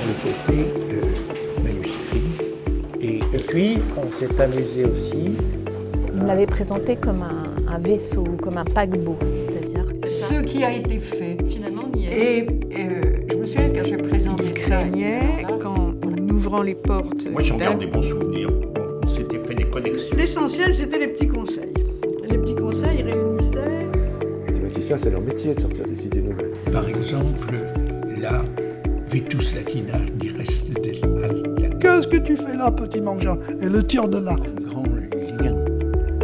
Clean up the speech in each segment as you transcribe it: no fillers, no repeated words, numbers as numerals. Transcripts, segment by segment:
le côté manuscrit. Et puis, on s'est amusé aussi. Il me l'avait présenté comme un vaisseau, comme un paquebot, c'est-à-dire ce qui a été fait. Finalement, on y est. Et je me souviens quand je présentais Il craignait qu'en ouvrant les portes... Moi, j'en garde des bons souvenirs. On s'était fait des connexions. L'essentiel, c'était les petits conseils. Les petits conseils réunissaient... Les thématiciens, c'est leur métier de sortir des idées nouvelles. Par exemple, la Vetus Latina du reste des Alpes. Qu'est-ce que tu fais là, petit mangeant? Et le tire de là. Un grand lien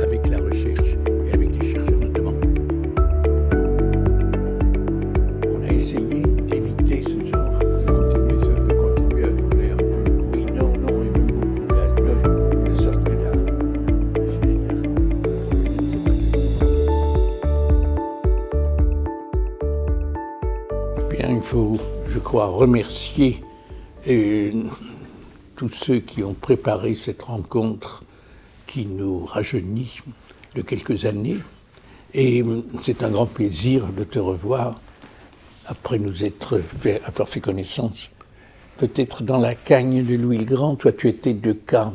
avec la recherche et avec les chercheurs notamment. On a essayé d'éviter ce genre. De continuer à doubler un peu. Oui, non, et même beaucoup de sorte que là, bien, il faut, je crois, remercier tous ceux qui ont préparé cette rencontre qui nous rajeunit de quelques années. Et c'est un grand plaisir de te revoir après nous avoir fait connaissance. Peut-être dans la cagne de Louis le Grand, toi tu étais de cas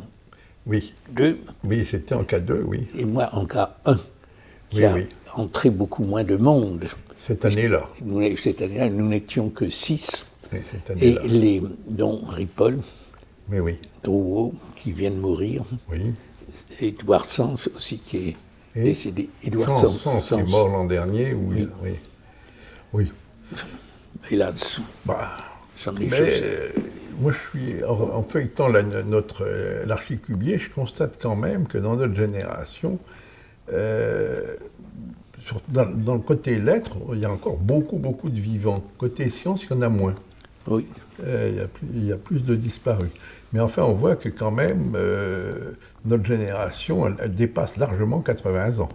Oui. 2. Oui, j'étais en cas 2, oui. Et moi en cas 1, qui a entré beaucoup moins de monde. Cette année-là. Cette année-là, nous n'étions que 6. Oui, cette année-là. Dont Ripoll, Drouot, qui vient de mourir, Édouard Sens aussi, qui est décédé. Édouard Sens, qui est mort l'an dernier, oui. Hélas. Moi, je suis, en feuilletant l'archicubier, je constate quand même que dans notre génération, dans le côté lettres, il y a encore beaucoup de vivants. Côté sciences, il y en a moins. Oui. Il y a plus de disparus. Mais enfin, on voit que quand même, notre génération, elle dépasse largement 80 ans.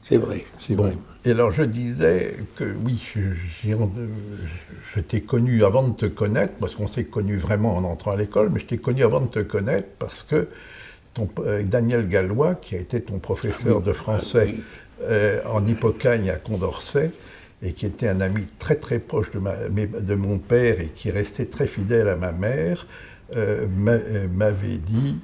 C'est vrai. Et alors, je disais que oui, je t'ai connu avant de te connaître, parce qu'on s'est connus vraiment en entrant à l'école, mais je t'ai connu avant de te connaître parce que Daniel Gallois, qui a été ton professeur de français en Hippocagne à Condorcet, et qui était un ami très proche de mon père et qui restait très fidèle à ma mère, m'avait dit,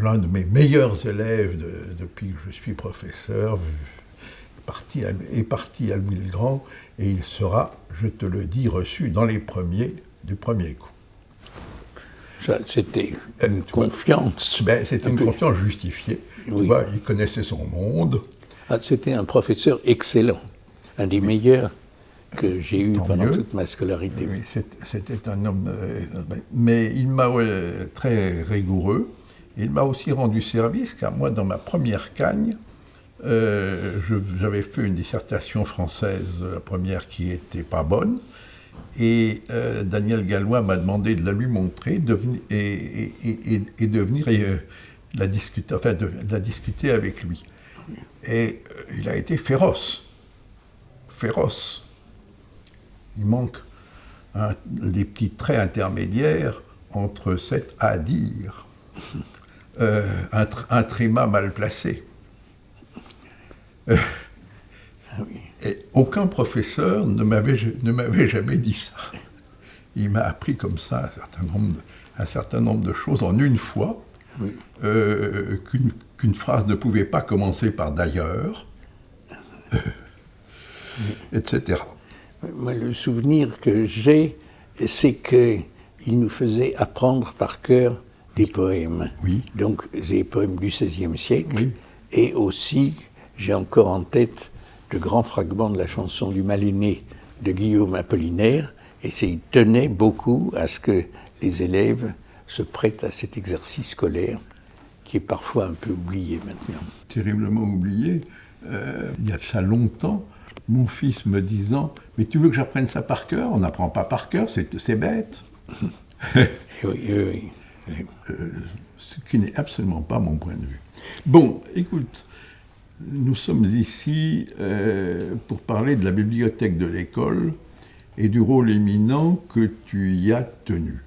l'un de mes meilleurs élèves depuis que je suis professeur est parti à Louis le Grand, et il sera, je te le dis, reçu dans les premiers du premier coup. Ça, c'était une confiance. C'était une confiance justifiée. Oui. Tu vois, il connaissait son monde. C'était un professeur excellent, un des meilleurs que j'ai eu pendant toute ma scolarité. Oui, c'était un homme... mais il m'a très rigoureux. Il m'a aussi rendu service, car moi, dans ma première cagne, j'avais fait une dissertation française, la première qui n'était pas bonne, et Daniel Gallois m'a demandé de la lui montrer et de venir la discuter avec lui. Et il a été féroce. Il manque des petits traits intermédiaires entre cet à dire, un tréma mal placé. Et aucun professeur ne m'avait jamais dit ça. Il m'a appris comme ça un certain nombre de choses en une fois, qu'une phrase ne pouvait pas commencer par d'ailleurs, etc. Moi, le souvenir que j'ai, c'est qu'il nous faisait apprendre par cœur des poèmes. Oui. Donc, des poèmes du XVIe siècle. Oui. Et aussi, j'ai encore en tête de grands fragments de la chanson du Mal-aîné de Guillaume Apollinaire. Et il tenait beaucoup à ce que les élèves se prêtent à cet exercice scolaire qui est parfois un peu oublié maintenant. Terriblement oublié. Il y a de ça longtemps, mon fils me disant « Mais tu veux que j'apprenne ça par cœur ? On n'apprend pas par cœur, c'est bête. » Oui. Ce qui n'est absolument pas mon point de vue. Bon, écoute, nous sommes ici pour parler de la bibliothèque de l'école et du rôle éminent que tu y as tenu.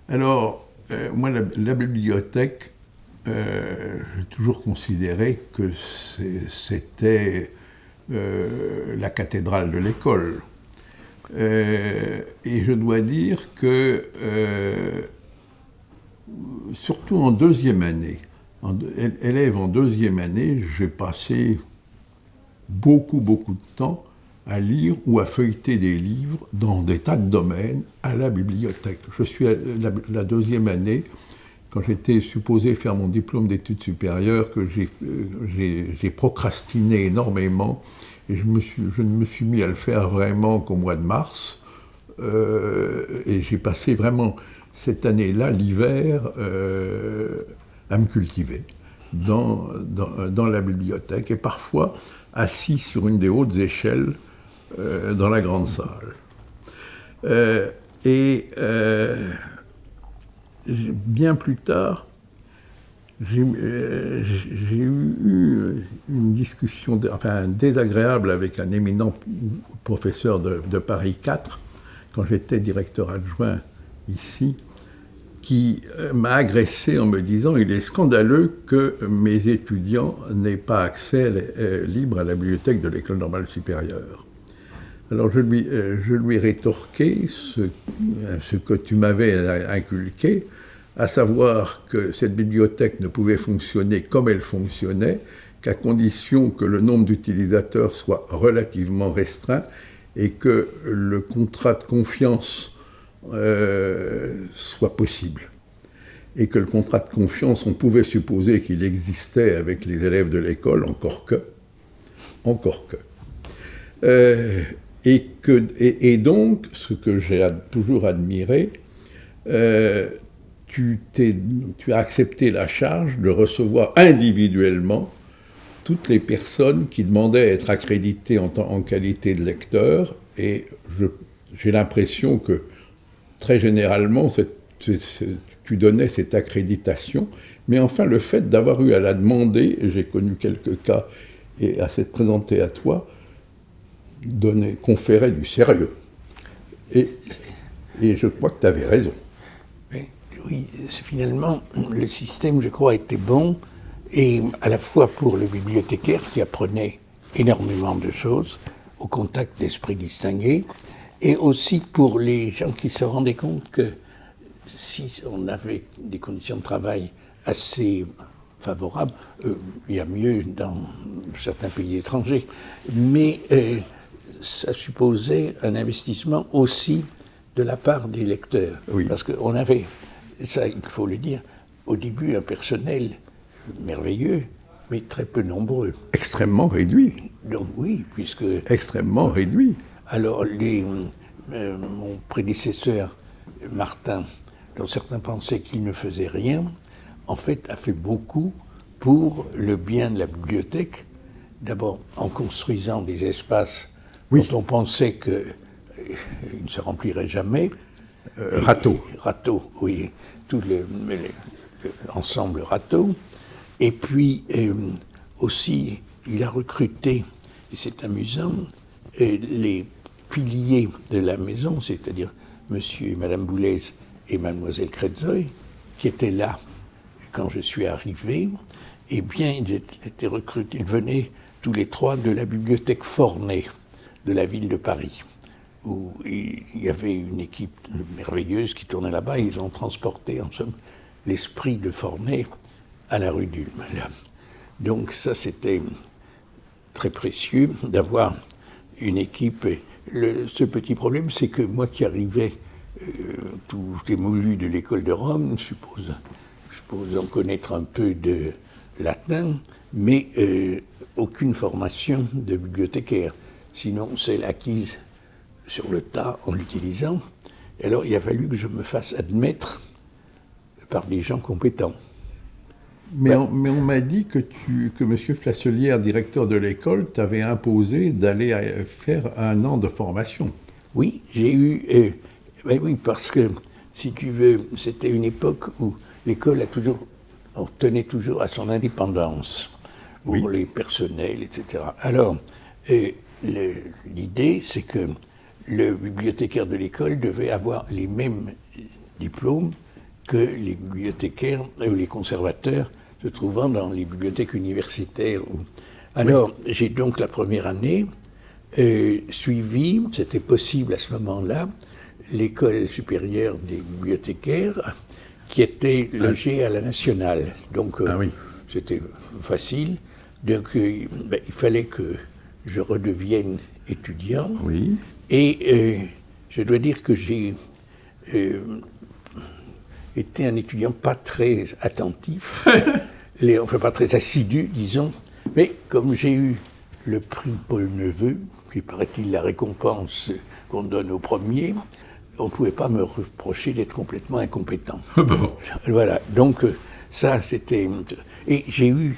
Alors, moi, la bibliothèque, j'ai toujours considéré que c'était la cathédrale de l'école. Et je dois dire que, surtout en deuxième année, élève en deuxième année, j'ai passé beaucoup de temps à lire ou à feuilleter des livres dans des tas de domaines à la bibliothèque. Je suis à la deuxième année, quand j'étais supposé faire mon diplôme d'études supérieures, que j'ai procrastiné énormément, et je ne me suis mis à le faire vraiment qu'au mois de mars, et j'ai passé vraiment cette année-là, l'hiver, à me cultiver dans la bibliothèque, et parfois assis sur une des hautes échelles dans la grande salle. Bien plus tard, j'ai eu une discussion désagréable avec un éminent professeur de Paris 4, quand j'étais directeur adjoint ici, qui m'a agressé en me disant « Il est scandaleux que mes étudiants n'aient pas accès libre à la bibliothèque de l'École normale supérieure. » Alors je lui ai rétorqué ce que tu m'avais inculqué, à savoir que cette bibliothèque ne pouvait fonctionner comme elle fonctionnait, qu'à condition que le nombre d'utilisateurs soit relativement restreint et que le contrat de confiance soit possible. Et que le contrat de confiance, on pouvait supposer qu'il existait avec les élèves de l'école, encore que. Et donc, ce que j'ai toujours admiré, tu as accepté la charge de recevoir individuellement toutes les personnes qui demandaient à être accréditées en qualité de lecteur, et j'ai l'impression que très généralement tu donnais cette accréditation, mais enfin le fait d'avoir eu à la demander, et j'ai connu quelques cas, et à s'être présenté à toi, conférait du sérieux. Et je crois que tu avais raison. Oui, finalement, le système, je crois, était bon, et à la fois pour le bibliothécaire qui apprenait énormément de choses, au contact d'esprits distingués, et aussi pour les gens qui se rendaient compte que si on avait des conditions de travail assez favorables, il y a mieux dans certains pays étrangers, mais ça supposait un investissement aussi de la part des lecteurs. Oui. Parce qu'on avait, ça il faut le dire, au début un personnel merveilleux, mais très peu nombreux. Extrêmement réduit. Donc oui, puisque... Extrêmement réduit. Alors mon prédécesseur, Martin, dont certains pensaient qu'il ne faisait rien, en fait a fait beaucoup pour le bien de la bibliothèque, d'abord en construisant des espaces dont on pensait qu'ils ne se rempliraient jamais. Râteau, oui, tout l'ensemble râteau. Et puis aussi, il a recruté, et c'est amusant, les piliers de la maison, c'est-à-dire monsieur et madame Boulez et mademoiselle Kretzoy, qui étaient là quand je suis arrivé. Eh bien, ils étaient recrutés, ils venaient tous les trois de la bibliothèque Forney de la ville de Paris, où il y avait une équipe merveilleuse qui tournait là-bas. Ils ont transporté, en somme, l'esprit de Forney à la rue d'Ulm. Donc ça, c'était très précieux d'avoir une équipe. Ce petit problème, c'est que moi qui arrivais tout émolu de l'école de Rome, je suppose en connaître un peu de latin, mais aucune formation de bibliothécaire, sinon celle acquise sur le tas en l'utilisant. Alors il a fallu que je me fasse admettre par des gens compétents. Mais on m'a dit que M. Flasselière, directeur de l'école, t'avait imposé d'aller faire 1 an de formation. Oui, j'ai eu... oui, parce que, si tu veux, c'était une époque où l'école tenait toujours à son indépendance pour les personnels, etc. Alors, l'idée, c'est que le bibliothécaire de l'école devait avoir les mêmes diplômes que les bibliothécaires ou les conservateurs se trouvant dans les bibliothèques universitaires. Alors, j'ai donc la première année suivi, c'était possible à ce moment-là, l'école supérieure des bibliothécaires, qui était logée à la Nationale. Donc, c'était facile. Donc, il fallait que je redevienne étudiant. Oui. Et je dois dire que j'ai été un étudiant pas très attentif, enfin pas très assidu, disons. Mais comme j'ai eu le prix Paul Neveu, qui paraît-il la récompense qu'on donne aux premiers, on ne pouvait pas me reprocher d'être complètement incompétent. Bon. Voilà, donc ça c'était... Et j'ai eu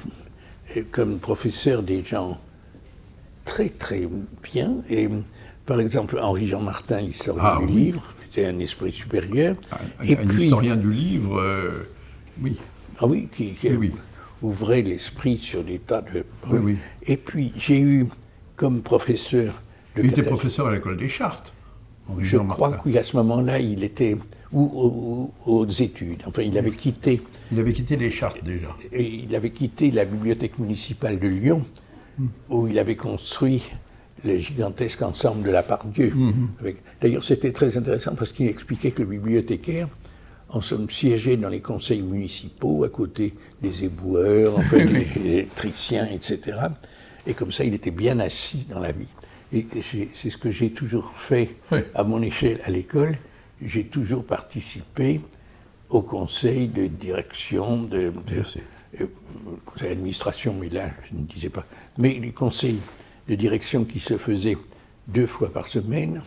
comme professeur des gens très très bien, et par exemple Henri-Jean Martin, l'historien du livre, c'était un esprit supérieur. Un historien du livre, oui. Ah oui, qui ouvrait l'esprit sur des tas de... Oui. Et puis j'ai eu comme professeur... Il était professeur à l'école des Chartes. Je crois qu'à ce moment-là, il était aux études. Enfin, il avait quitté... Il avait quitté les Chartes, déjà. Et il avait quitté la bibliothèque municipale de Lyon, où il avait construit le gigantesque ensemble de la Pardieu. D'ailleurs, c'était très intéressant parce qu'il expliquait que le bibliothécaire, en somme, siégeait dans les conseils municipaux, à côté des éboueurs, enfin, des électriciens, etc. Et comme ça, il était bien assis dans la vie. Et c'est ce que j'ai toujours fait à mon échelle à l'école. J'ai toujours participé au conseil de direction, conseil d'administration, mais là, je ne disais pas. Mais les conseils de direction qui se faisaient 2 fois par semaine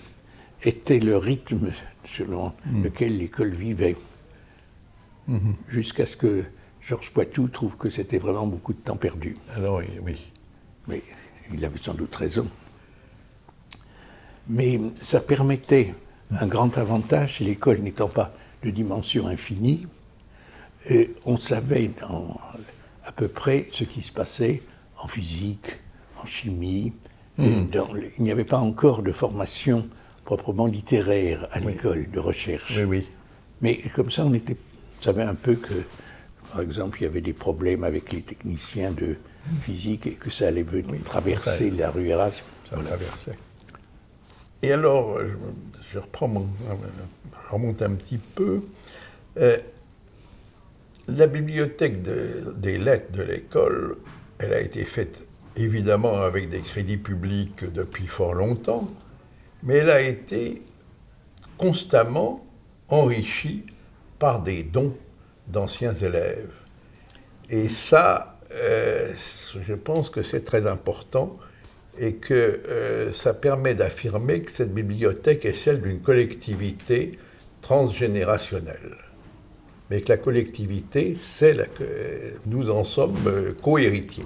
étaient le rythme selon lequel l'école vivait. Jusqu'à ce que Georges Poitou trouve que c'était vraiment beaucoup de temps perdu. Alors, oui. Mais il avait sans doute raison. Mais ça permettait un grand avantage, l'école n'étant pas de dimension infinie, on savait à peu près ce qui se passait en physique, en chimie. Il n'y avait pas encore de formation proprement littéraire à l'école de recherche. Oui. Mais comme ça, on savait un peu que, par exemple, il y avait des problèmes avec les techniciens de physique et que ça allait venir traverser la rue Erasme. Ça traversait. Et alors, je remonte un petit peu. La bibliothèque des lettres de l'école, elle a été faite évidemment avec des crédits publics depuis fort longtemps, mais elle a été constamment enrichie par des dons d'anciens élèves. Et ça, je pense que c'est très important et que ça permet d'affirmer que cette bibliothèque est celle d'une collectivité transgénérationnelle. Mais que la collectivité, nous en sommes co-héritiers.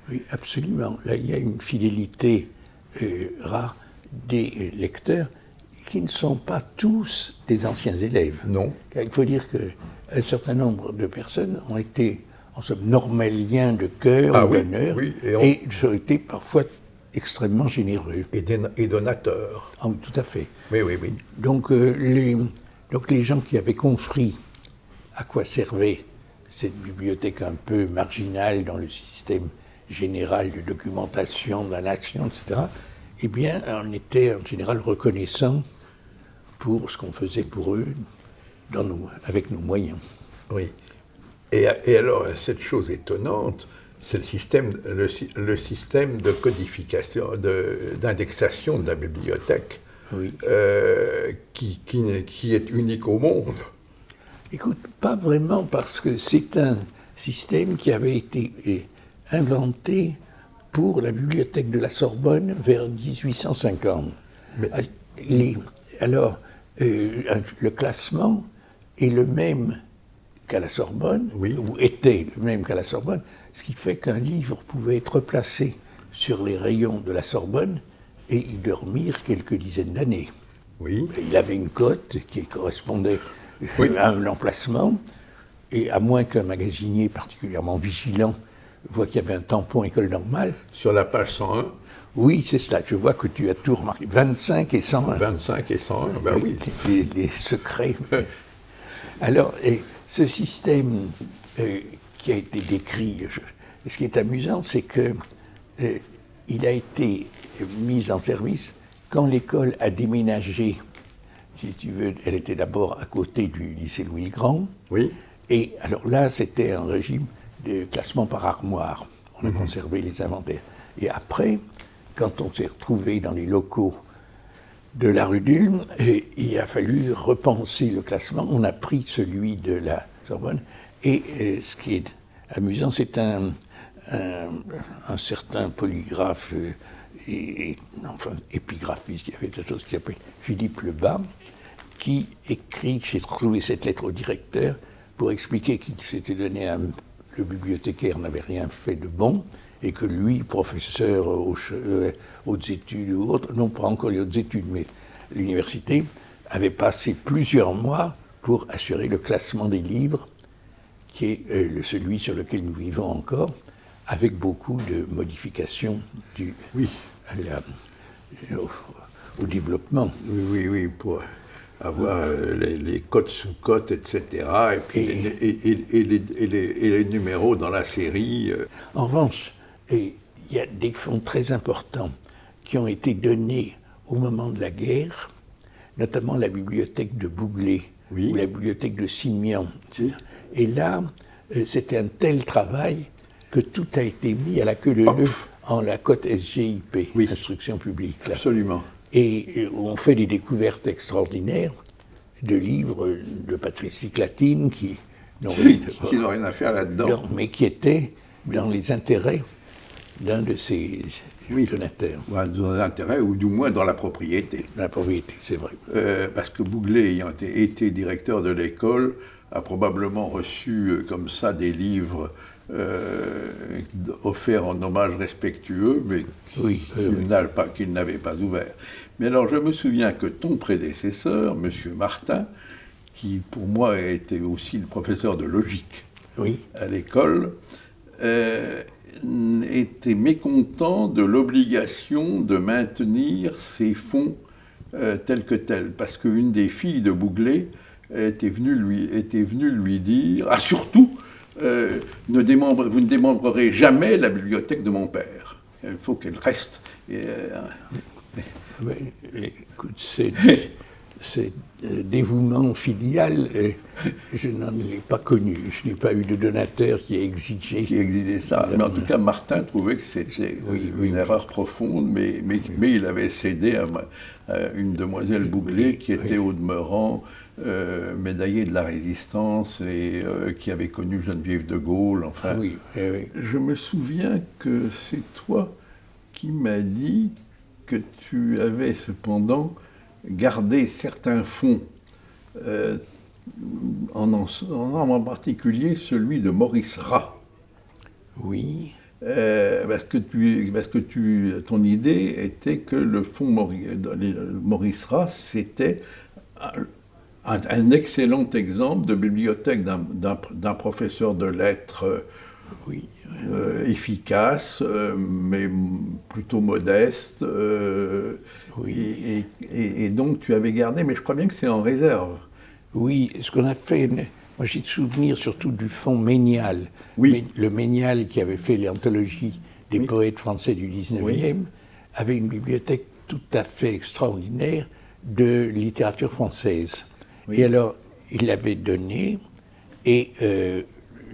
Oui, absolument. Là, il y a une fidélité rare des lecteurs qui ne sont pas tous des anciens élèves. Non. Il faut dire qu'un certain nombre de personnes ont été, en somme, normaliens de cœur ou d'honneur, et ont été parfois extrêmement généreux. Et donateurs. Ah oui, tout à fait. Oui. Donc les gens qui avaient compris à quoi servait cette bibliothèque un peu marginale dans le système général de documentation de la nation, etc., eh bien, on était en général reconnaissants pour ce qu'on faisait pour eux avec nos moyens. Oui. Et alors, cette chose étonnante, c'est le système de codification, d'indexation de la bibliothèque, qui est unique au monde. Écoute, pas vraiment, parce que c'est un système qui avait été inventé pour la bibliothèque de la Sorbonne vers 1850. Le classement est le même qu'à la Sorbonne, ou était le même qu'à la Sorbonne, ce qui fait qu'un livre pouvait être placé sur les rayons de la Sorbonne et y dormir quelques dizaines d'années. Oui. Il avait une cote qui correspondait à un emplacement, et à moins qu'un magasinier particulièrement vigilant voit qu'il y avait un tampon école normale. Sur la page 101. Oui, c'est cela. Je vois que tu as tout remarqué. 25 et 101. 25 et 101, ben oui. Les secrets. Alors, ce système qui a été décrit, ce qui est amusant, c'est que il a été mise en service quand l'école a déménagé. Si tu veux, elle était d'abord à côté du lycée Louis-le-Grand. Oui. Et alors là, c'était un régime de classement par armoire. On a conservé les inventaires. Et après, quand on s'est retrouvé dans les locaux de la rue d'Ulm, il a fallu repenser le classement. On a pris celui de la Sorbonne. Et ce qui est amusant, c'est un certain polygraphe enfin épigraphiste, il y avait quelque chose qui s'appelle Philippe Lebas, qui écrit, j'ai trouvé cette lettre au directeur, pour expliquer qu'il s'était donné le bibliothécaire n'avait rien fait de bon, et que lui, professeur hautes études ou autres, non pas encore les hautes études, mais l'université, avait passé plusieurs mois pour assurer le classement des livres, qui est celui sur lequel nous vivons encore, avec beaucoup de modifications au développement. Oui, pour avoir les cotes sous cotes, etc. Et puis les numéros dans la série. En revanche, il y a des fonds très importants qui ont été donnés au moment de la guerre, notamment la bibliothèque de Bouglé ou la bibliothèque de Simian. Et là, c'était un tel travail que tout a été mis à la queue leu en la cote SGIP, Instruction publique. Là. Absolument. Et on fait des découvertes extraordinaires de livres de patristique latine qui n'ont rien à faire là-dedans. Mais qui étaient dans les intérêts d'un de ces donateurs. Dans les intérêts, ou du moins dans la propriété. La propriété, c'est vrai. Parce que Bouglé, ayant été directeur de l'école, a probablement reçu comme ça des livres offert en hommage respectueux, mais qu'il n'avait pas ouvert. Mais alors, je me souviens que ton prédécesseur, M. Martin, qui pour moi était aussi le professeur de logique à l'école, était mécontent de l'obligation de maintenir ces fonds tels que tels, parce qu'une des filles de Bouglé était venue lui dire, surtout, vous ne démembrerez jamais la bibliothèque de mon père. Il faut qu'elle reste. Écoute, c'est dévouement filial, je n'en ai pas connu. Je n'ai pas eu de donateur qui ait exigé ça. Mais en tout cas, Martin trouvait que c'était une erreur profonde, mais il avait cédé à une demoiselle Bouglé qui était au demeurant médaillée de la Résistance et qui avait connu Geneviève de Gaulle. Enfin, je me souviens que c'est toi qui m'as dit que tu avais cependant gardé certains fonds, en particulier celui de Maurice Rat. Oui. Parce que ton idée était que le fonds Maurice Rat, c'était un excellent exemple de bibliothèque d'un professeur de lettres efficace, mais plutôt modeste. Et donc tu avais gardé, mais je crois bien que c'est en réserve. Oui, ce qu'on a fait, moi j'ai souvenir surtout du fonds Ménial. Le Ménial qui avait fait l'anthologie des poètes français du 19e, avait une bibliothèque tout à fait extraordinaire de littérature française. Et alors, il l'avait donné, et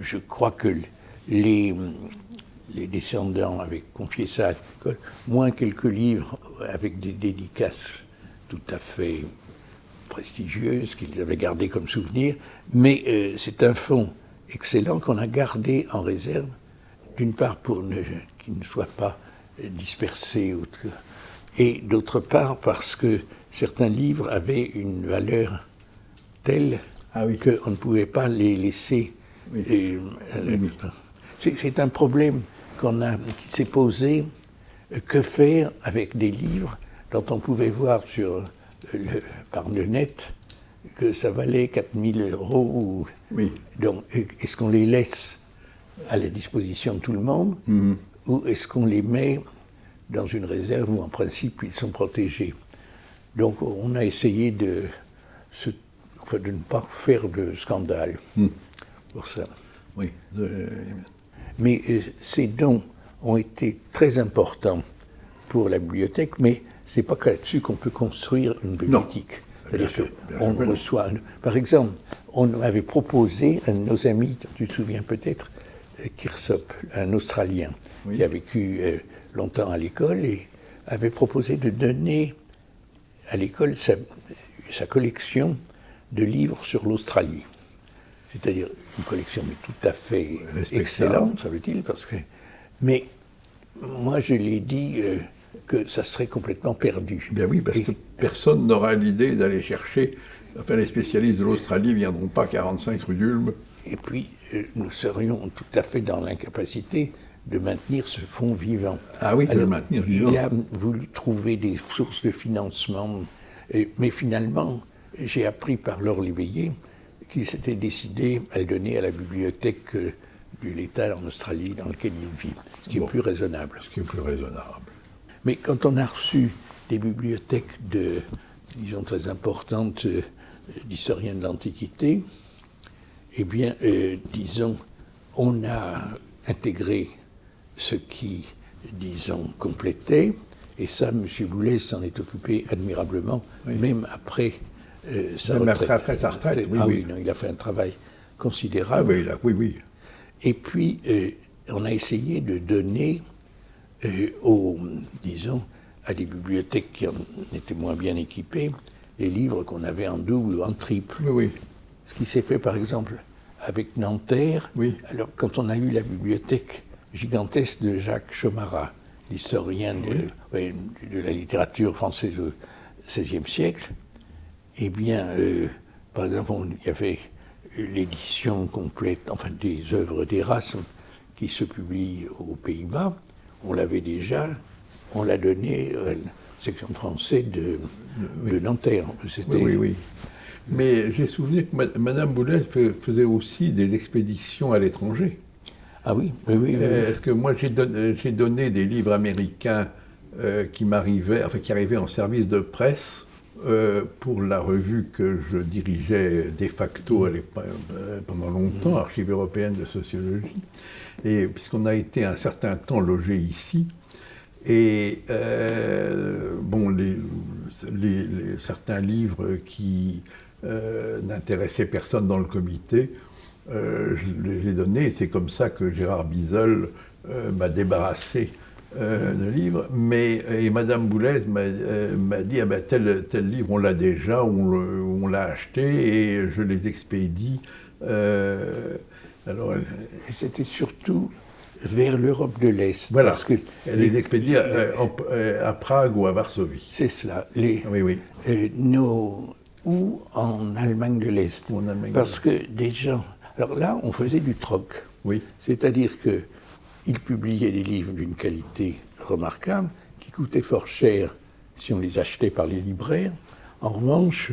je crois que les descendants avaient confié ça à l'école, moins quelques livres avec des dédicaces tout à fait prestigieuses qu'ils avaient gardées comme souvenir, mais c'est un fonds excellent qu'on a gardé en réserve, d'une part pour qu'il ne soit pas dispersé, et d'autre part parce que certains livres avaient une valeur telle qu'on ne pouvait pas les laisser. C'est un problème qui s'est posé. Que faire avec des livres dont on pouvait voir par le net que ça valait 4 000 €? Donc, est-ce qu'on les laisse à la disposition de tout le monde, ou est-ce qu'on les met dans une réserve où, en principe, ils sont protégés? Donc, on a essayé de ne pas faire de scandale pour ça. Mais ces dons ont été très importants pour la bibliothèque, mais c'est pas que là-dessus qu'on peut construire une bibliothèque. C'est-à-dire qu'on reçoit... Par exemple, on avait proposé à nos amis, tu te souviens peut-être, Kirsop, un Australien, qui a vécu longtemps à l'école, et avait proposé de donner à l'école sa collection de livres sur l'Australie. C'est-à-dire une collection mais tout à fait excellente, semble-t-il, parce que... Mais moi, je l'ai dit que ça serait complètement perdu. Bien oui, parce que personne n'aura l'idée d'aller chercher... Enfin, les spécialistes de l'Australie ne viendront pas 45 rue d'Ulm. Et puis, nous serions tout à fait dans l'incapacité de maintenir ce fonds vivant. Ah oui, de le maintenir vivant. Il a voulu trouver des sources de financement, mais finalement, j'ai appris par Laure Léveillé qu'il s'était décidé à le donner à la bibliothèque de l'État en Australie dans lequel il vit, ce qui est plus raisonnable. Ce qui est plus raisonnable. Mais quand on a reçu des bibliothèques disons, très importantes d'historiens de l'Antiquité, eh bien, disons, on a intégré ce qui, disons, complétait, et ça, M. Boulez s'en est occupé admirablement, même après sa retraite. Après sa retraite, oui. Non, il a fait un travail considérable. Oui. Et puis, on a essayé de donner disons, à des bibliothèques qui en étaient moins bien équipées, les livres qu'on avait en double ou en triple. Oui. Ce qui s'est fait, par exemple, avec Nanterre. Oui. Alors, quand on a eu la bibliothèque gigantesque de Jacques Chomara, l'historien de la littérature française au XVIe siècle, eh bien, par exemple, il y avait l'édition complète, enfin, des œuvres d'Erasme qui se publient aux Pays-Bas. On l'avait déjà, on l'a donné à la section de français de Nanterre. Oui. Mais j'ai souvenir que Mme Boulez faisait aussi des expéditions à l'étranger. Ah oui. Est-ce que moi j'ai donné des livres américains qui arrivaient en service de presse pour la revue que je dirigeais de facto pendant longtemps, Archives européennes de sociologie, et puisqu'on a été un certain temps logé ici, et certains livres qui n'intéressaient personne dans le comité, je les ai donnés, et c'est comme ça que Gérard Bizel m'a débarrassé de livres, et Madame Boulez m'a dit tel livre on l'a déjà, on l'a acheté, et je les expédie. Et c'était surtout vers l'Europe de l'Est. Voilà, parce que elle les expédie à Prague ou à Varsovie. C'est cela. Oui. Ou en Allemagne de l'Est. Parce que des gens... Alors là, on faisait du troc. Oui. C'est-à-dire qu'ils publiaient des livres d'une qualité remarquable, qui coûtaient fort cher si on les achetait par les libraires. En revanche,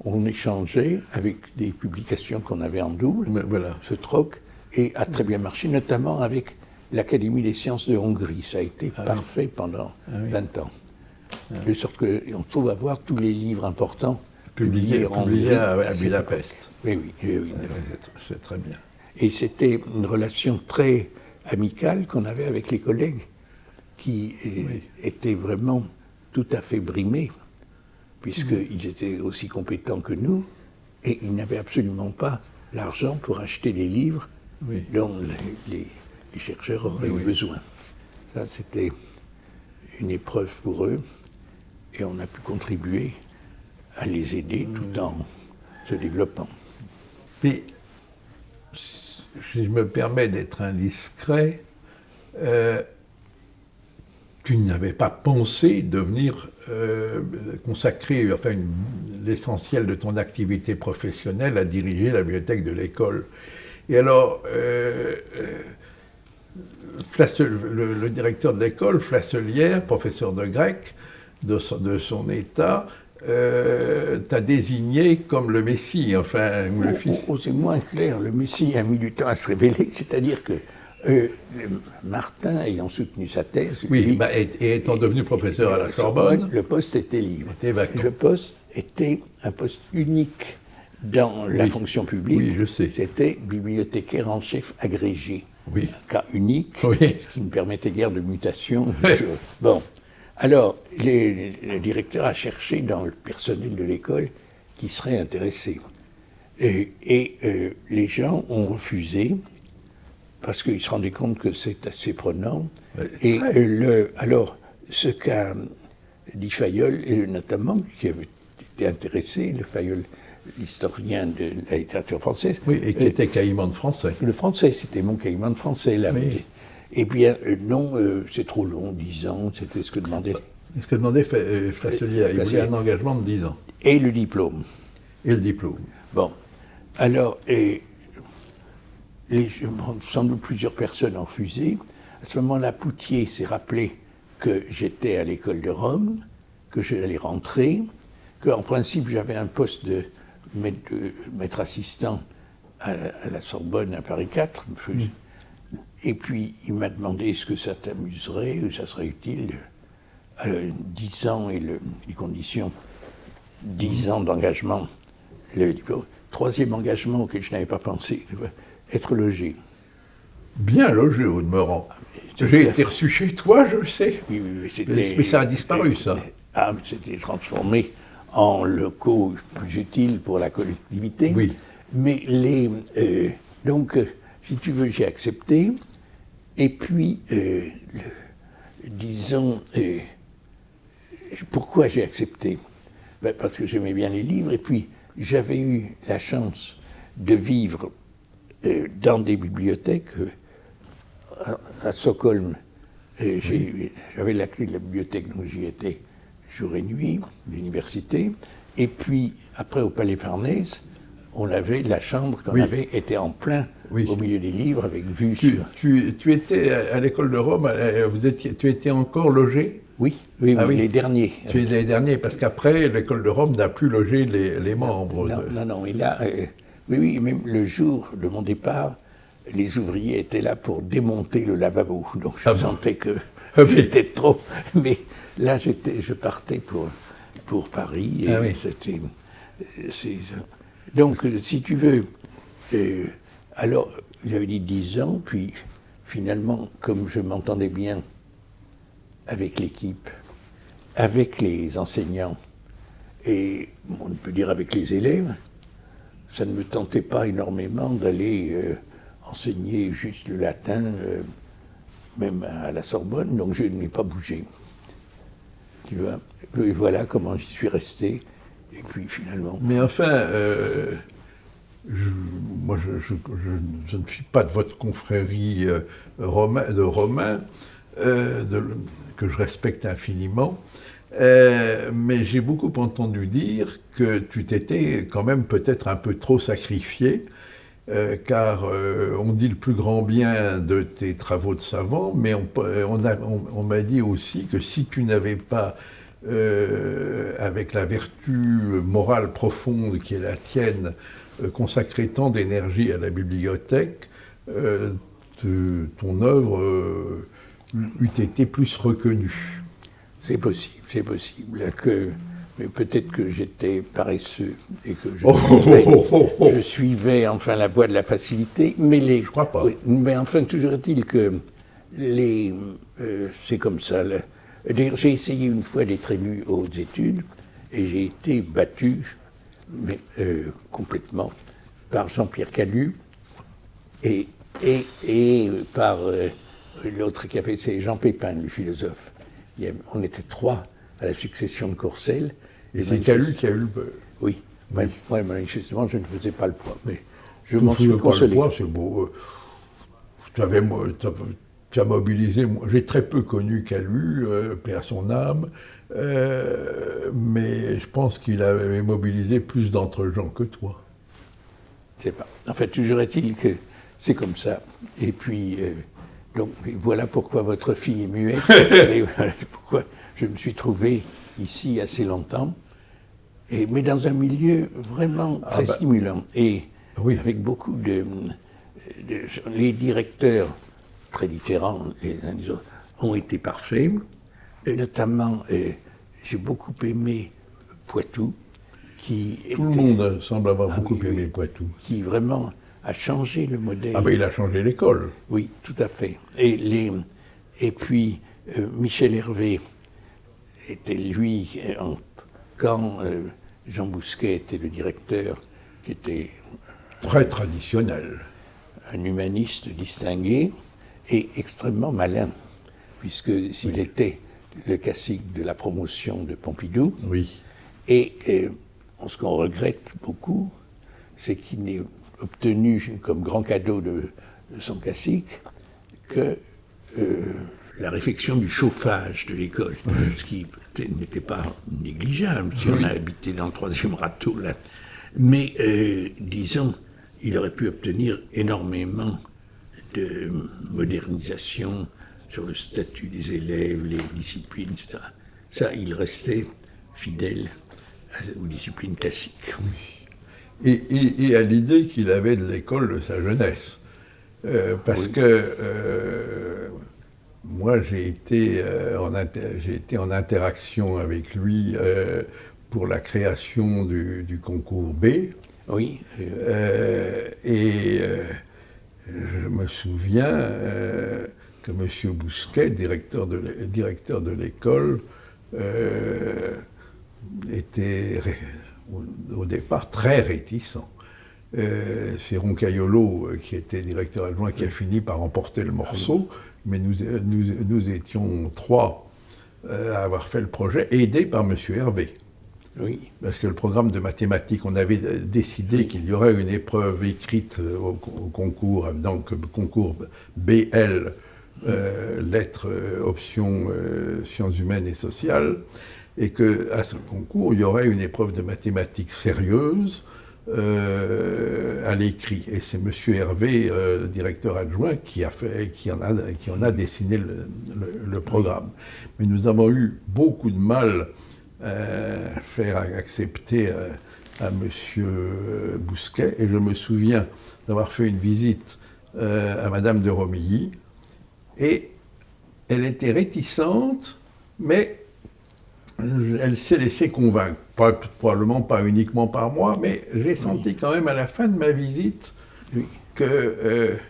on échangeait avec des publications qu'on avait en double, ce troc, et a très bien marché, notamment avec l'Académie des sciences de Hongrie. Ça a été parfait pendant 20 ans. De sorte qu'on trouve avoir tous les livres importants publiés à Budapest. Oui. C'est très bien. Et c'était une relation très amicale qu'on avait avec les collègues qui étaient vraiment tout à fait brimés, puisqu'ils étaient aussi compétents que nous, et ils n'avaient absolument pas l'argent pour acheter des livres dont les chercheurs auraient eu besoin. Ça, c'était une épreuve pour eux, et on a pu contribuer à les aider tout en se développant. Mais, si je me permets d'être indiscret, tu n'avais pas pensé devenir consacrer l'essentiel de ton activité professionnelle à diriger la bibliothèque de l'école. Et alors, le directeur de l'école, Flasselière, professeur de grec de son état, t'a désigné comme le Messie, ou le Fils. C'est moins clair, le Messie a mis du temps à se révéler, c'est-à-dire que Martin ayant soutenu sa thèse... et étant devenu professeur à la Sorbonne... Le poste était libre. Le poste était un poste unique dans la fonction publique. Oui, je sais. C'était bibliothécaire en chef agrégé. Oui. Un cas unique, ce qui ne permettait guère de mutation. Bon, Alors, le directeur a cherché dans le personnel de l'école qui serait intéressé. Les gens ont refusé parce qu'ils se rendaient compte que c'est assez prenant. Alors, ce qu'a dit Fayolle, et notamment, qui avait été intéressé, le Fayolle, l'historien de la littérature française. Oui, et qui était caïman de français. Le français, c'était mon caïman de français, là. Oui. Et bien, non, c'est trop long, 10 ans, c'était ce que demandait... Ce que demandait Fasselier, il voulait un engagement de 10 ans. Et le diplôme. Et le diplôme. Bon, alors, sans doute plusieurs personnes ont refusé. À ce moment-là, Poutier s'est rappelé que j'étais à l'école de Rome, que j'allais rentrer, qu'en principe j'avais un poste de maître assistant à la Sorbonne, à Paris 4. Et puis il m'a demandé est-ce que ça t'amuserait ou ça serait utile. 10 ans et les conditions, 10 ans d'engagement. Le troisième engagement auquel je n'avais pas pensé, être logé. Bien logé au demeurant. J'ai été reçu chez toi, je le sais. Oui, mais ça a disparu, ça. C'était transformé en locaux plus utiles pour la collectivité. Oui. Mais donc, si tu veux, j'ai accepté. Et puis, disons, pourquoi j'ai accepté? Parce que j'aimais bien les livres. Et puis, j'avais eu la chance de vivre dans des bibliothèques à Stockholm. J'avais la clé de la bibliothèque, donc j'y étais jour et nuit, l'université. Et puis, après, au Palais Farnèse, on avait la chambre qu'on avait été en plein au milieu des livres, avec vue sur... Tu étais à l'école de Rome, tu étais encore logé? Oui, les derniers. Tu es les derniers, parce qu'après, l'école de Rome n'a plus logé les membres. Non, et là, oui, même le jour de mon départ, les ouvriers étaient là pour démonter le lavabo. Donc je sentais que j'étais trop. Mais là, je partais pour Paris. Et c'était... Donc, si tu veux... alors, j'avais dit 10 ans, puis finalement, comme je m'entendais bien avec l'équipe, avec les enseignants, et on peut dire avec les élèves, ça ne me tentait pas énormément d'aller enseigner juste le latin, même à la Sorbonne, donc je n'ai pas bougé. Tu vois, et voilà comment j'y suis resté, et puis finalement... Mais enfin, moi je ne suis pas de votre confrérie de Romains, que je respecte infiniment, mais j'ai beaucoup entendu dire que tu t'étais quand même peut-être un peu trop sacrifié, car on dit le plus grand bien de tes travaux de savant, mais on m'a dit aussi que si tu n'avais pas, avec la vertu morale profonde qui est la tienne, consacré tant d'énergie à la bibliothèque, ton œuvre eût été plus reconnue. C'est possible mais peut-être que j'étais paresseux et que je suivais enfin la voie de la facilité, mais je crois pas. Oui, mais enfin, toujours est-il que c'est comme ça. D'ailleurs, j'ai essayé une fois d'être élu aux hautes études et j'ai été battu complètement par Jean-Pierre Calu et par l'autre qui a fait, c'est Jean Pépin, le philosophe. On était 3 à la succession de Courcelles. Et c'est Calu qui a eu le... Oui. Moi, manifestement, je ne faisais pas le poids, mais je m'en suis consolé. Le poids, c'est beau. Tu as mobilisé... J'ai très peu connu Calu, paix à son âme, mais je pense qu'il avait mobilisé plus d'entre gens que toi. Je sais pas. En fait, toujours est-il que c'est comme ça. Et puis... donc voilà pourquoi votre fille est muette, et voilà pourquoi je me suis trouvé ici assez longtemps, mais dans un milieu vraiment très stimulant, et avec beaucoup les directeurs très différents les uns des autres ont été parfaits, et notamment j'ai beaucoup aimé Poitou, Tout le monde semble avoir beaucoup aimé Poitou. Qui vraiment a changé le modèle. Ah ben il a changé l'école. Oui, tout à fait. Et puis Michel Hervé, était lui, quand Jean Bousquet était le directeur, qui était Très traditionnel. un humaniste distingué et extrêmement malin, puisque s'il était le cacique de la promotion de Pompidou, Oui. et ce qu'on regrette beaucoup, c'est qu'il n'ait obtenu comme grand cadeau de son cacique que la réfection du chauffage de l'école, ce qui n'était pas négligeable si on a habité dans le 3e râteau là. Mais disons, il aurait pu obtenir énormément de modernisation sur le statut des élèves, les disciplines, etc. Ça, il restait fidèle aux disciplines classiques. Et à l'idée qu'il avait de l'école de sa jeunesse. Parce que moi, j'ai été en interaction avec lui pour la création du concours B. Oui. Je me souviens que M. Bousquet, directeur de l'école, était au départ très réticent. C'est Roncaiolo, qui était directeur adjoint, qui a fini par emporter le morceau, mais nous étions 3 à avoir fait le projet, aidés par M. Hervé. Oui. Parce que le programme de mathématiques, on avait décidé qu'il y aurait une épreuve écrite au concours, donc concours BL, lettres, options, sciences humaines et sociales, et qu'à ce concours, il y aurait une épreuve de mathématiques sérieuse à l'écrit. Et c'est M. Hervé, directeur adjoint, qui en a dessiné le programme. Mais nous avons eu beaucoup de mal à faire accepter à M. Bousquet, et je me souviens d'avoir fait une visite à Madame de Romilly, et elle était réticente, mais elle s'est laissée convaincre. Probablement pas uniquement par moi, mais j'ai senti quand même à la fin de ma visite qu'elle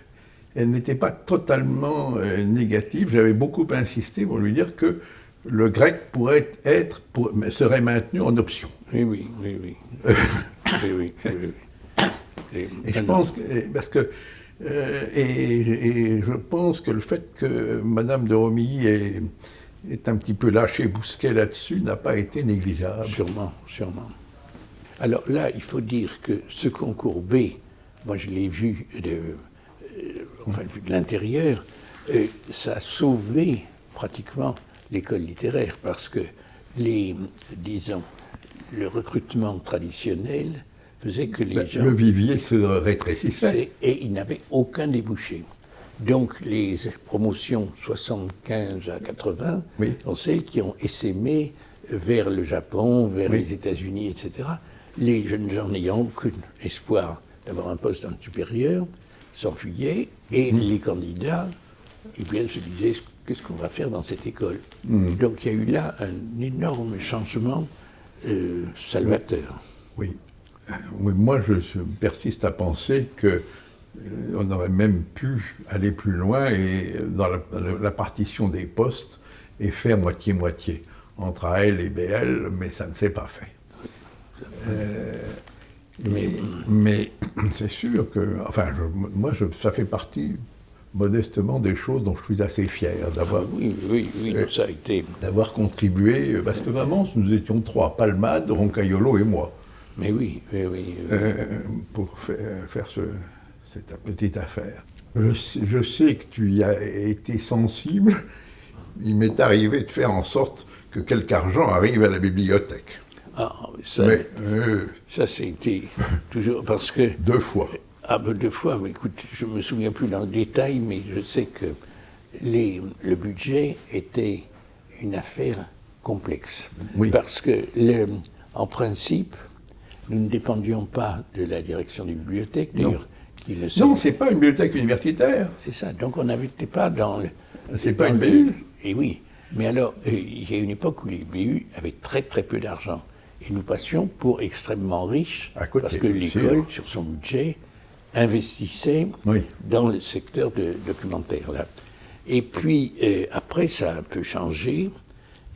n'était pas totalement négative. J'avais beaucoup insisté pour lui dire que le grec serait maintenu en option. Oui. Et je pense que, je pense que le fait que Madame de Romilly est un petit peu lâché Bousquet là-dessus n'a pas été négligeable. Sûrement. Alors là, il faut dire que ce concours B, moi je l'ai vu vu de l'intérieur, ça a sauvé pratiquement l'école littéraire, parce que le recrutement traditionnel faisait que les gens... Le vivier se rétrécissait. Et il n'avait aucun débouché. Donc les promotions 75 à 80 sont celles qui ont essaimé vers le Japon, vers les États-Unis, etc. Les jeunes gens n'ayant aucun espoir d'avoir un poste dans le supérieur s'enfuyaient, et les candidats se disaient qu'est-ce qu'on va faire dans cette école. Donc il y a eu là un énorme changement salvateur. Oui. Moi je persiste à penser que on aurait même pu aller plus loin et dans la partition des postes et faire moitié-moitié entre AL et BL, mais ça ne s'est pas fait. Mais c'est sûr que, ça fait partie modestement des choses dont je suis assez fier d'avoir ça a été... d'avoir contribué, parce que vraiment nous étions 3, Palmade, Roncaiolo et moi. Mais oui. Pour faire cette petite affaire. Je sais que tu y as été sensible. Il m'est arrivé de faire en sorte que quelque argent arrive à la bibliothèque. Ça c'était toujours parce que... 2 fois. 2 fois, mais écoute, je ne me souviens plus dans le détail, mais je sais que le budget était une affaire complexe. Oui. Parce que, en principe, nous ne dépendions pas de la direction des bibliothèques, d'ailleurs. Non, c'est pas une bibliothèque universitaire. C'est ça, donc on n'était pas dans le... C'est pas une BU. Et oui, mais alors, il y a une époque où les BU avaient très très peu d'argent. Et nous passions pour extrêmement riches, parce que l'école, sur son budget, investissait dans le secteur documentaire. Là. Et puis, après, ça a un peu changé,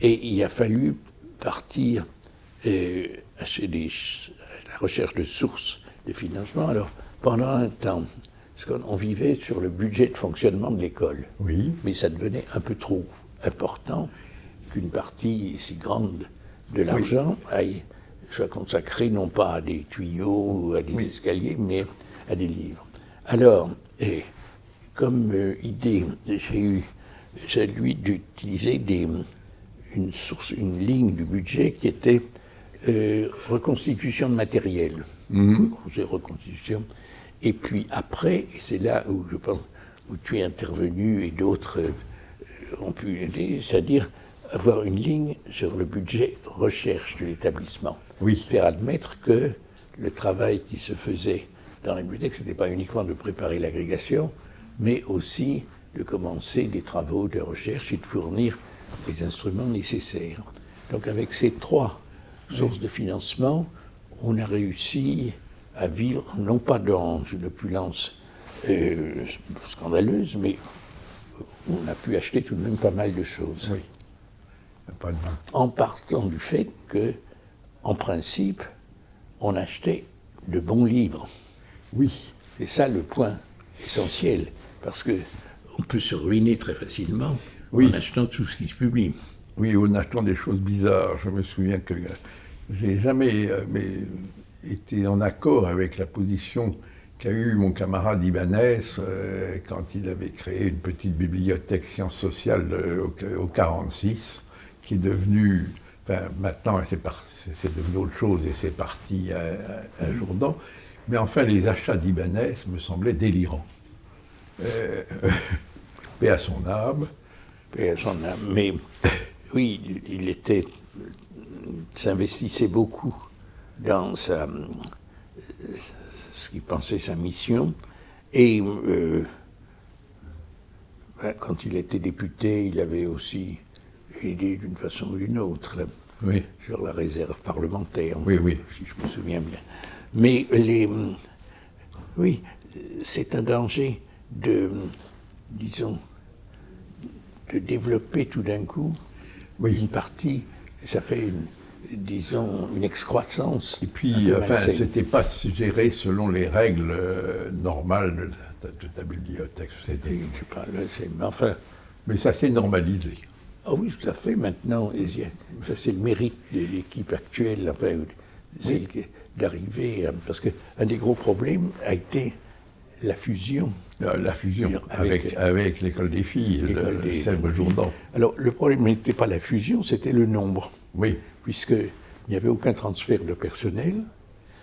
Et il a fallu partir à la recherche de sources de financement. Alors, pendant un temps, parce qu'on vivait sur le budget de fonctionnement de l'école. Oui. Mais ça devenait un peu trop important qu'une partie si grande de l'argent soit consacrée non pas à des tuyaux ou à des escaliers, mais à des livres. Alors, comme idée, j'ai eu celui d'utiliser une ligne du budget qui était reconstitution de matériel. Reconstitution. Et puis après, et c'est là où je pense où tu es intervenu et d'autres ont pu aider, c'est-à-dire avoir une ligne sur le budget recherche de l'établissement. Oui. Faire admettre que le travail qui se faisait dans la bibliothèque, ce n'était pas uniquement de préparer l'agrégation, mais aussi de commencer des travaux de recherche et de fournir les instruments nécessaires. Donc avec ces 3 sources de financement, on a réussi à vivre, non pas dans une opulence scandaleuse, mais on a pu acheter tout de même pas mal de choses. Oui. Pas de doute. En partant du fait que, en principe, on achetait de bons livres. Oui. C'est ça le point essentiel, parce qu'on peut se ruiner très facilement en achetant tout ce qui se publie. Oui, en achetant des choses bizarres. Je me souviens que j'ai jamais été en accord avec la position qu'a eu mon camarade Ibanez quand il avait créé une petite bibliothèque sciences sociales au 46, qui est devenue, enfin maintenant c'est devenu autre chose et c'est parti à Jourdan, mais enfin les achats d'Ibanez me semblaient délirants. Paix à son âme. Paix à son âme, mais oui, il s'investissait beaucoup dans ce qu'il pensait sa mission, et quand il était député, il avait aussi aidé d'une façon ou d'une autre sur la réserve parlementaire, si je me souviens bien. Mais c'est un danger de développer tout d'un coup une partie, ça fait une excroissance. Et puis, c'était pas géré selon les règles normales de ta bibliothèque. Je sais pas, mais enfin... Mais ça s'est normalisé. Ah oui, tout à fait, maintenant. Ça, c'est le mérite de l'équipe actuelle, enfin, d'arriver... Parce qu'un des gros problèmes a été la fusion. La fusion avec l'école des filles, le Sèvres-Jourdan. Alors, le problème n'était pas la fusion, c'était le nombre. Oui. Puisqu'il n'y avait aucun transfert de personnel,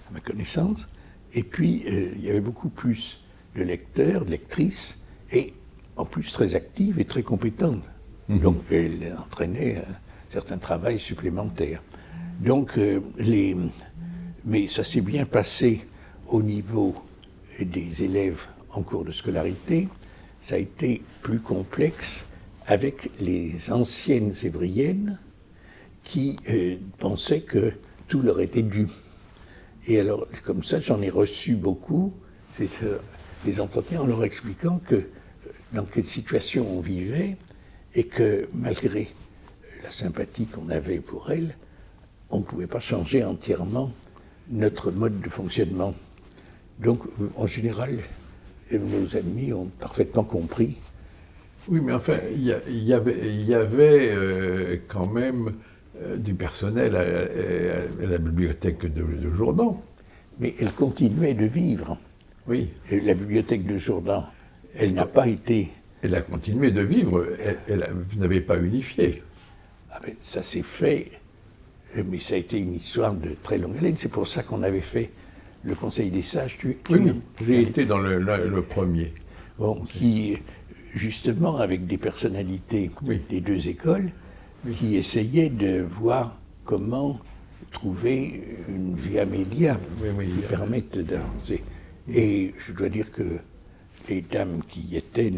à ma connaissance, et puis il y avait beaucoup plus de lecteurs, de lectrices, et en plus très actives et très compétentes. Donc, elle entraînait un certain travail supplémentaire. Donc, mais ça s'est bien passé au niveau des élèves en cours de scolarité. Ça a été plus complexe avec les anciennes sévriennes qui pensaient que tout leur était dû. Et alors, comme ça, j'en ai reçu beaucoup, des entretiens en leur expliquant dans quelle situation on vivait, et que malgré la sympathie qu'on avait pour elles, on ne pouvait pas changer entièrement notre mode de fonctionnement. Donc, en général, nos amis ont parfaitement compris. Oui, mais enfin, il y avait quand même du personnel à la bibliothèque de Jourdan. Mais elle continuait de vivre. Oui. Et la bibliothèque de Jourdan, elle n'a pas été... Elle a continué de vivre, vous n'avez pas unifié. Ah ben, ça s'est fait, mais ça a été une histoire de très longue haleine. C'est pour ça qu'on avait fait le Conseil des sages. J'ai été dans le premier. Bon, qui, justement, avec des personnalités des deux écoles, qui essayaient de voir comment trouver une via média qui permette d'avancer. Et je dois dire que les dames qui y étaient,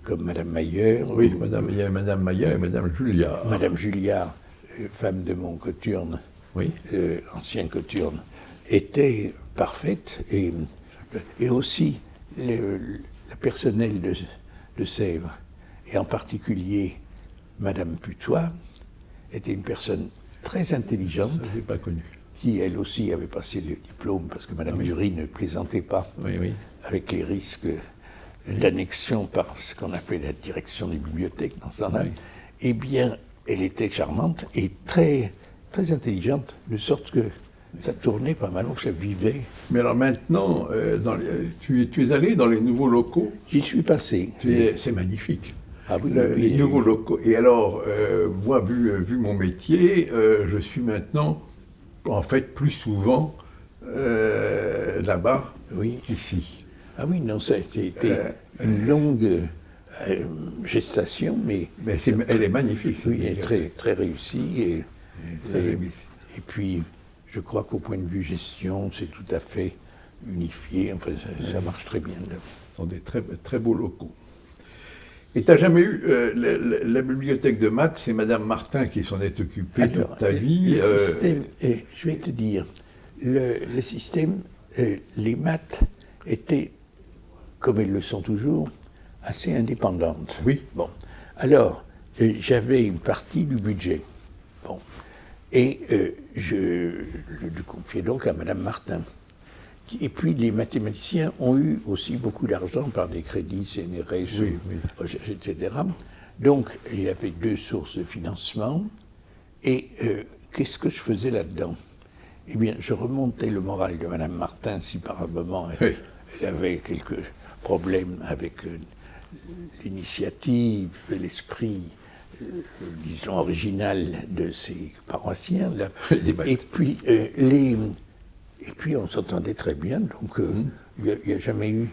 comme Madame Mayer... Oui, il y a Madame Mayer et Madame Julliard. Madame Julliard, femme de mon coturne, ancienne coturne, était parfaite, et aussi le personnel de Sèvres, et en particulier Madame Putois, était une personne très intelligente, Ça, je n'ai pas connu. qui elle aussi avait passé le diplôme, parce que Madame Dury ne plaisantait pas Oui, oui. avec les risques d'annexion par ce qu'on appelait la direction des bibliothèques dans ce temps-là. Oui. Eh bien, elle était charmante et très, très intelligente, de sorte que ça tournait pas mal, ça vivait. Mais alors maintenant, tu es allé dans les nouveaux locaux. J'y suis passé. C'est magnifique. Ah oui, Les nouveaux locaux. Et alors, moi, vu mon métier, je suis maintenant, en fait, plus souvent là-bas qu'ici. Ah oui, non, ça a été une longue gestation, mais elle est magnifique. oui, elle est très, très réussie. Et puis, je crois qu'au point de vue gestion, c'est tout à fait unifié. Enfin, ça marche très bien. Là. Ce sont des très, très beaux locaux. Et tu n'as jamais eu... la bibliothèque de maths, c'est Madame Martin qui s'en est occupée toute ta vie. Le système, je vais te dire, le système, les maths étaient, comme elles le sont toujours, assez indépendantes. Oui. Bon. Alors, j'avais une partie du budget. Bon. Et je le confiais donc à Madame Martin. Et puis les mathématiciens ont eu aussi beaucoup d'argent par des crédits CNRS, etc. Donc il y avait 2 sources de financement. Et qu'est-ce que je faisais là-dedans? Eh bien, je remontais le moral de Madame Martin si par un moment elle avait quelques problèmes avec l'initiative, l'esprit, disons, original de ses paroissiens. Là. Et puis on s'entendait très bien, donc il n'y a jamais eu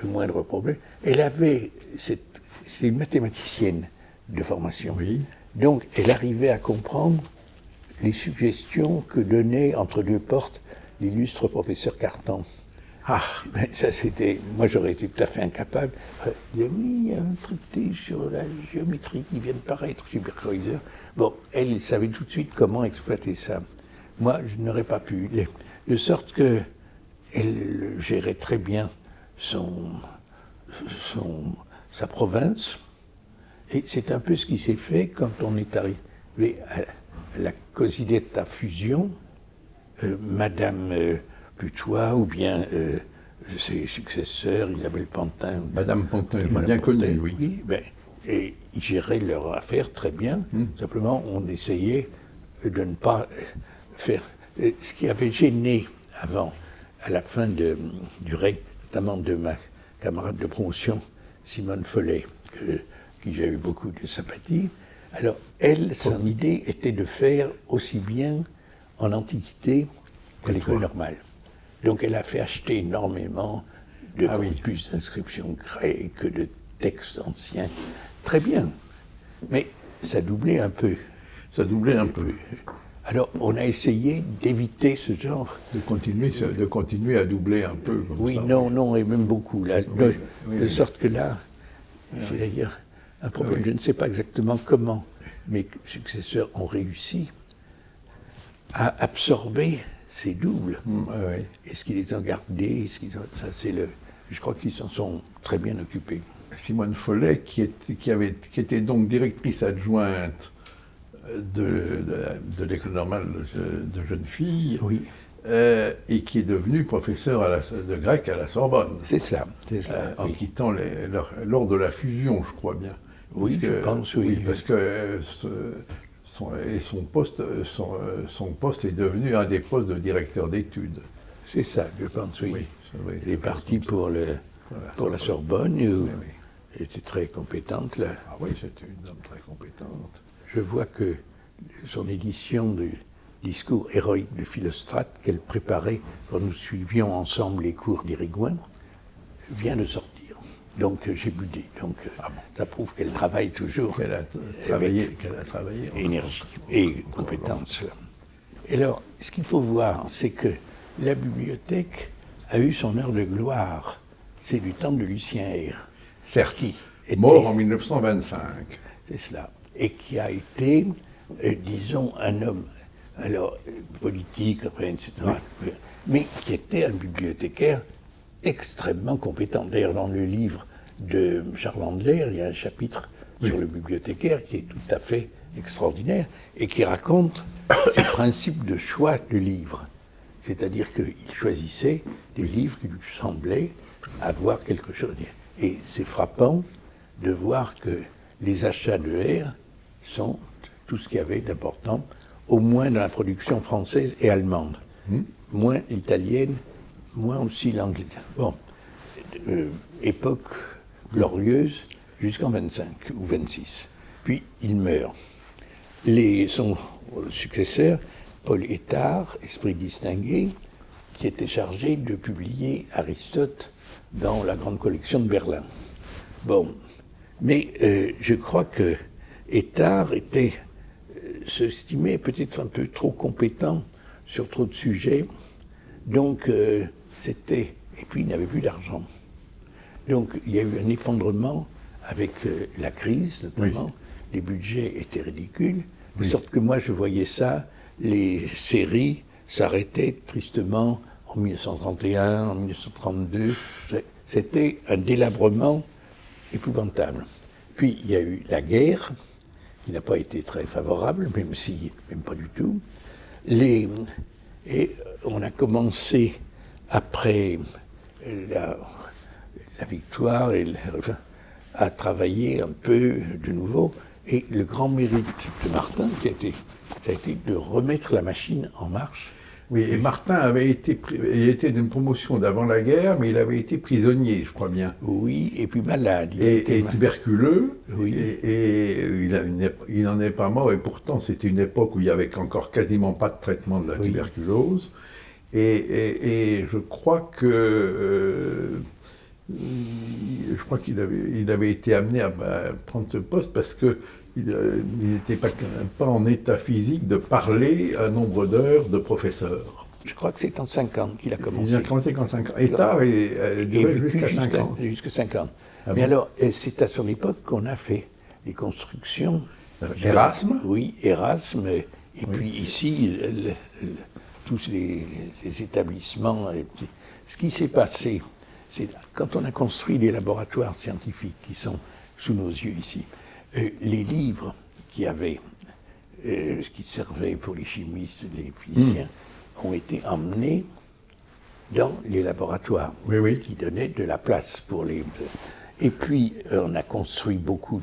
le moindre problème. Elle avait, c'est une mathématicienne de formation, donc elle arrivait à comprendre les suggestions que donnait entre 2 portes l'illustre professeur Cartan. Ah. Ben, ça c'était, moi j'aurais été tout à fait incapable. Il y a un traité sur la géométrie qui vient de paraître chez Birkhäuser. Bon, elle savait tout de suite comment exploiter ça. Moi, je n'aurais pas pu. De sorte qu'elle gérait très bien sa province. Et c'est un peu ce qui s'est fait quand on est arrivé à la Cosiddetta fusion. Madame Putois ou bien ses successeurs, Isabelle Pantin. Madame Pantin, bien connue, oui. Et ils géraient leur affaire très bien. Simplement, on essayait de ne pas faire... Ce qui avait gêné avant, à la fin du règne, notamment de ma camarade de promotion, Simone Follet, qui j'ai eu beaucoup de sympathie. Alors, elle, son idée était de faire aussi bien en Antiquité qu'à l'école normale. Donc, elle a fait acheter énormément de corpus d'inscriptions grecques, de textes anciens. Très bien. Mais ça doublait un peu. Ça doublait un peu. Alors, on a essayé d'éviter ce genre... De continuer à doubler un peu. Comme ça. Non, et même beaucoup. Là, de sorte que là, c'est d'ailleurs un problème. Je ne sais pas exactement comment mes successeurs ont réussi à absorber ces doubles. Est-ce qu'ils les ont gardés? Je crois qu'ils s'en sont très bien occupés. Simone Follet, qui était donc directrice adjointe de l'école normale de jeunes filles, et qui est devenue professeure de grec à la Sorbonne. C'est ça. En quittant lors de la fusion, je crois bien. Oui, je pense, oui. Parce que son poste est devenu un des postes de directeur d'études. C'est ça, je pense, oui. Elle est partie pour la Sorbonne, où elle était très compétente, là. Ah oui, c'était une dame très compétente. Je vois que son édition du discours héroïque de Philostrate, qu'elle préparait quand nous suivions ensemble les cours d'Irigoyen, vient de sortir. Donc j'ai budé. Donc ça prouve qu'elle travaille toujours. Qu'elle a travaillé énergie et compétence. Et alors, ce qu'il faut voir, c'est que la bibliothèque a eu son heure de gloire. C'est du temps de Lucien Eyre. Certes, mort en 1925. C'est cela. Et qui a été, disons, un homme, alors, politique, etc., mais qui était un bibliothécaire extrêmement compétent. D'ailleurs, dans le livre de Charles Andler, il y a un chapitre sur le bibliothécaire qui est tout à fait extraordinaire et qui raconte ses principes de choix de livres. C'est-à-dire qu'il choisissait des livres qui lui semblaient avoir quelque chose. Et c'est frappant de voir que les achats de R sont tout ce qu'il y avait d'important, au moins dans la production française et allemande. Moins l'italienne, moins aussi l'anglaise. Bon, époque glorieuse jusqu'en 25 ou 26. Puis il meurt. Son successeur, Paul Étard, esprit distingué, qui était chargé de publier Aristote dans la grande collection de Berlin. Bon, mais je crois que Étard se estimait peut-être un peu trop compétent sur trop de sujets, donc et puis il n'avait plus d'argent. Donc il y a eu un effondrement avec la crise, notamment. Oui. Les budgets étaient ridicules, de sorte que moi je voyais ça, les séries s'arrêtaient tristement en 1931, en 1932. C'était un délabrement épouvantable. Puis il y a eu la guerre, qui n'a pas été très favorable, même pas du tout. Et on a commencé, après la victoire, à travailler un peu de nouveau. Et le grand mérite de Martin, ça a été de remettre la machine en marche. Oui, et Martin il était d'une promotion d'avant la guerre, mais il avait été prisonnier, je crois bien. Oui, et puis malade. Et tuberculeux, oui. Et il n'en est pas mort, et pourtant c'était une époque où il n'y avait encore quasiment pas de traitement de la tuberculose. Et je crois qu'il avait été amené à prendre ce poste parce qu'il n'était pas en état physique de parler un nombre d'heures de professeur. Je crois que c'est en 50 qu'il a commencé. Il a commencé qu'en 50. État jusqu'à 50. Jusqu'à 50. Ah mais bon? alors, c'est à son époque qu'on a fait les constructions. Erasme? Oui, Erasme. Et puis ici, tous les établissements. Ce qui s'est passé, c'est quand on a construit les laboratoires scientifiques qui sont sous nos yeux ici, les livres qui servaient pour les chimistes, les physiciens, ont été emmenés dans les laboratoires, qui donnaient de la place pour les... Et puis, on a construit beaucoup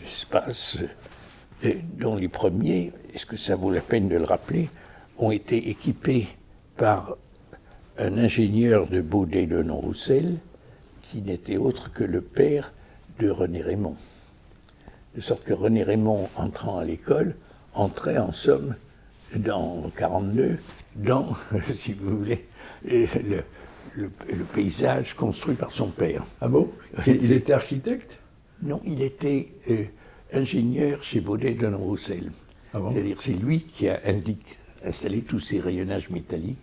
d'espaces, dont les premiers, est-ce que ça vaut la peine de le rappeler, ont été équipés par un ingénieur de Baudet-Lenoir-Roussel, qui n'était autre que le père de René Raymond. De sorte que René Raymond, entrant à l'école, entrait en somme, dans 1942, dans, si vous voulez, le paysage construit par son père. Ah bon? Il était architecte? Non, il était ingénieur chez Baudet-Lenoir-Roussel. Ah bon? C'est-à-dire c'est lui qui a installé tous ces rayonnages métalliques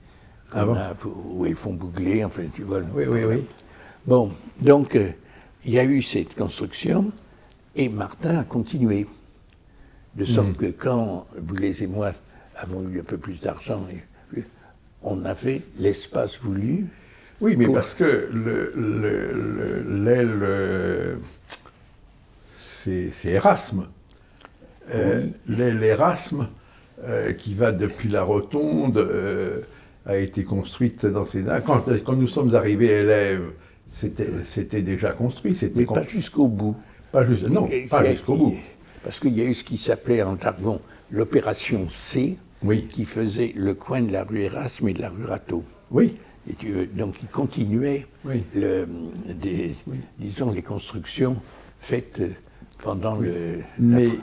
où ils font bougler, enfin tu vois. Oui. Bon, donc il y a eu cette construction et Martin a continué. De sorte que quand Boulez et moi avons eu un peu plus d'argent, on avait l'espace voulu. Oui, mais parce que c'est Erasme. L'aile Erasme, qui va depuis la Rotonde, a été construite dans ces... Quand nous sommes arrivés élèves, c'était déjà construit. Mais pas jusqu'au bout. Pas jusqu'au bout. Parce qu'il y a eu ce qui s'appelait en jargon l'opération C, qui faisait le coin de la rue Erasme et de la rue Rateau. Oui. Et donc il continuait, disons, les constructions faites pendant le...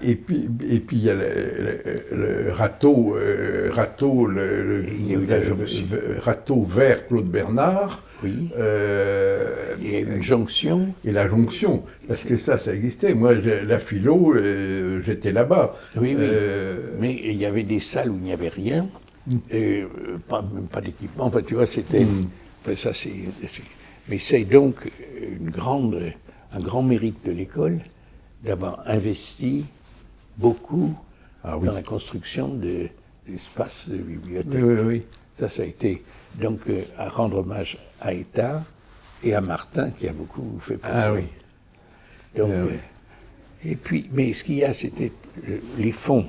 Et puis il y a le Rateau, Rateau vers Claude Bernard. Oui. Il y a une jonction. Et la jonction, parce que ça existait. Moi, la philo, j'étais là-bas. Oui. Mais il y avait des salles où il n'y avait rien, même pas d'équipement. Enfin, tu vois, c'était... ça, mais c'est donc un grand mérite de l'école d'avoir investi beaucoup dans la construction de l'espace de bibliothèque. Oui. Ça a été donc à rendre hommage à Étard et à Martin qui a beaucoup fait pour ça. Ah oui. Donc, Et puis, mais ce qu'il y a, c'était les fonds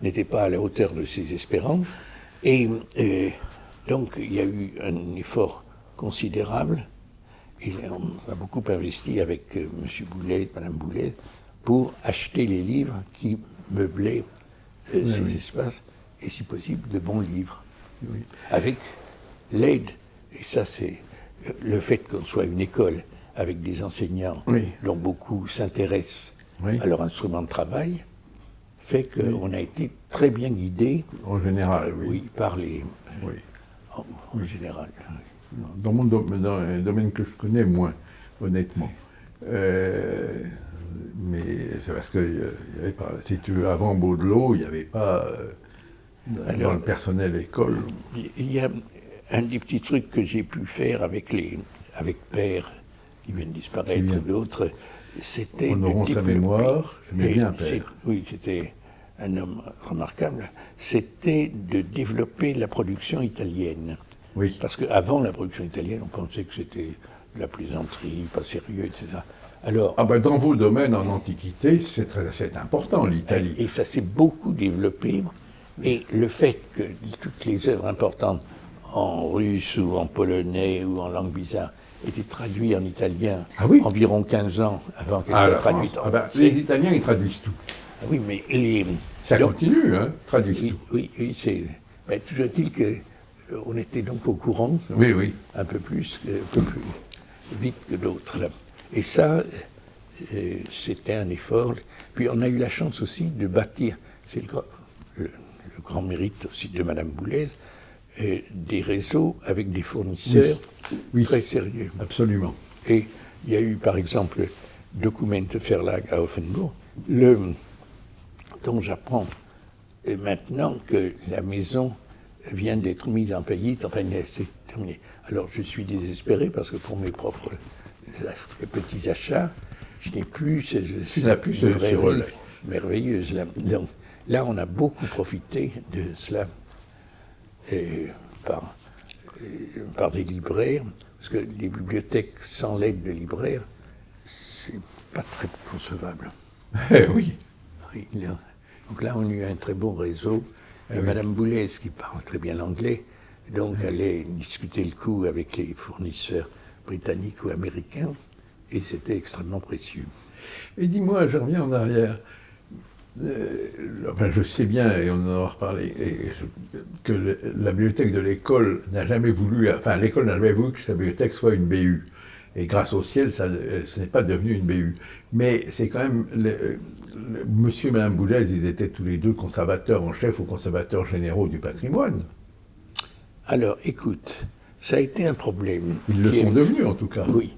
n'étaient pas à la hauteur de ses espérances, et donc il y a eu un effort considérable, et on a beaucoup investi avec M. Boulez, Mme Boulez, pour acheter les livres qui meublaient ces espaces, et si possible de bons livres, avec l'aide, et ça c'est le fait qu'on soit une école avec des enseignants dont beaucoup s'intéressent à leur instrument de travail, fait qu'on a été très bien guidés. En général, oui. Par les... Oui. En général. Oui. Dans un domaine que je connais moins, honnêtement. Mais c'est parce que il y avait pas, si tu veux, avant Baudelot, il n'y avait pas dans le personnel école. Il y a un des petits trucs que j'ai pu faire avec Père, qui vient de disparaître, d'autres, c'était... Honorons sa mémoire, j'aimais bien Père. Oui, c'était un homme remarquable. C'était de développer la production italienne. Oui. Parce qu'avant la production italienne, on pensait que c'était de la plaisanterie, pas sérieux, etc. Alors, dans vos domaines en Antiquité, c'est important, l'Italie. Et ça s'est beaucoup développé. Et le fait que toutes les œuvres importantes en russe ou en polonais ou en langue bizarre étaient traduites en italien environ 15 ans avant qu'elles soient traduites en français. Les Italiens, ils traduisent tout. Ah oui, mais les... Ça continue, hein, traduisent tout. Oui, c'est... Mais toujours est-il qu'on était donc au courant, un peu plus vite que d'autres. Là. Et ça, c'était un effort. Puis on a eu la chance aussi de bâtir, c'est le grand mérite aussi de Mme Boulez, des réseaux avec des fournisseurs très sérieux. Absolument. Et il y a eu par exemple Dokumente Verlag à Offenbourg, dont j'apprends maintenant que la maison vient d'être mise en faillite, enfin c'est terminé. Alors je suis désespéré parce que pour mes propres petits achats, je n'ai plus ce relais merveilleuse. Donc là, on a beaucoup profité de cela par des libraires, parce que les bibliothèques sans l'aide de libraires, c'est pas très concevable. Oui. Donc là, on a eu un très bon réseau. Madame Boulez, qui parle très bien l'anglais, donc allait discuter le coup avec les fournisseurs britanniques ou américains, et c'était extrêmement précieux. Et dis-moi, je reviens en arrière. Je sais bien, et on en a reparlé, que la bibliothèque de l'école n'a jamais voulu, l'école n'a jamais voulu que sa bibliothèque soit une BU. Et grâce au ciel, ce n'est pas devenu une BU. Mais c'est quand même, monsieur et madame Boulez, ils étaient tous les deux conservateurs en chef ou conservateurs généraux du patrimoine. Alors, écoute, ça a été un problème. Ils le sont devenus, en tout cas. Oui.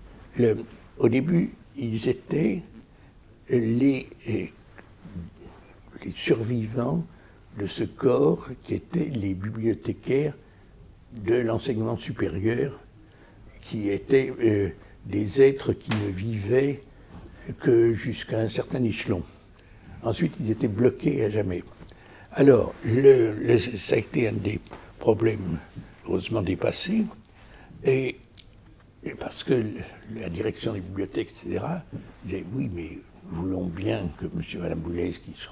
Au début, ils étaient les survivants de ce corps qui étaient les bibliothécaires de l'enseignement supérieur, qui étaient des êtres qui ne vivaient que jusqu'à un certain échelon. Ensuite, ils étaient bloqués à jamais. Alors, ça a été un des problèmes heureusement dépassés, et parce que la direction des bibliothèques, etc., disait oui, mais nous voulons bien que M. et Mme Boulez, qui sont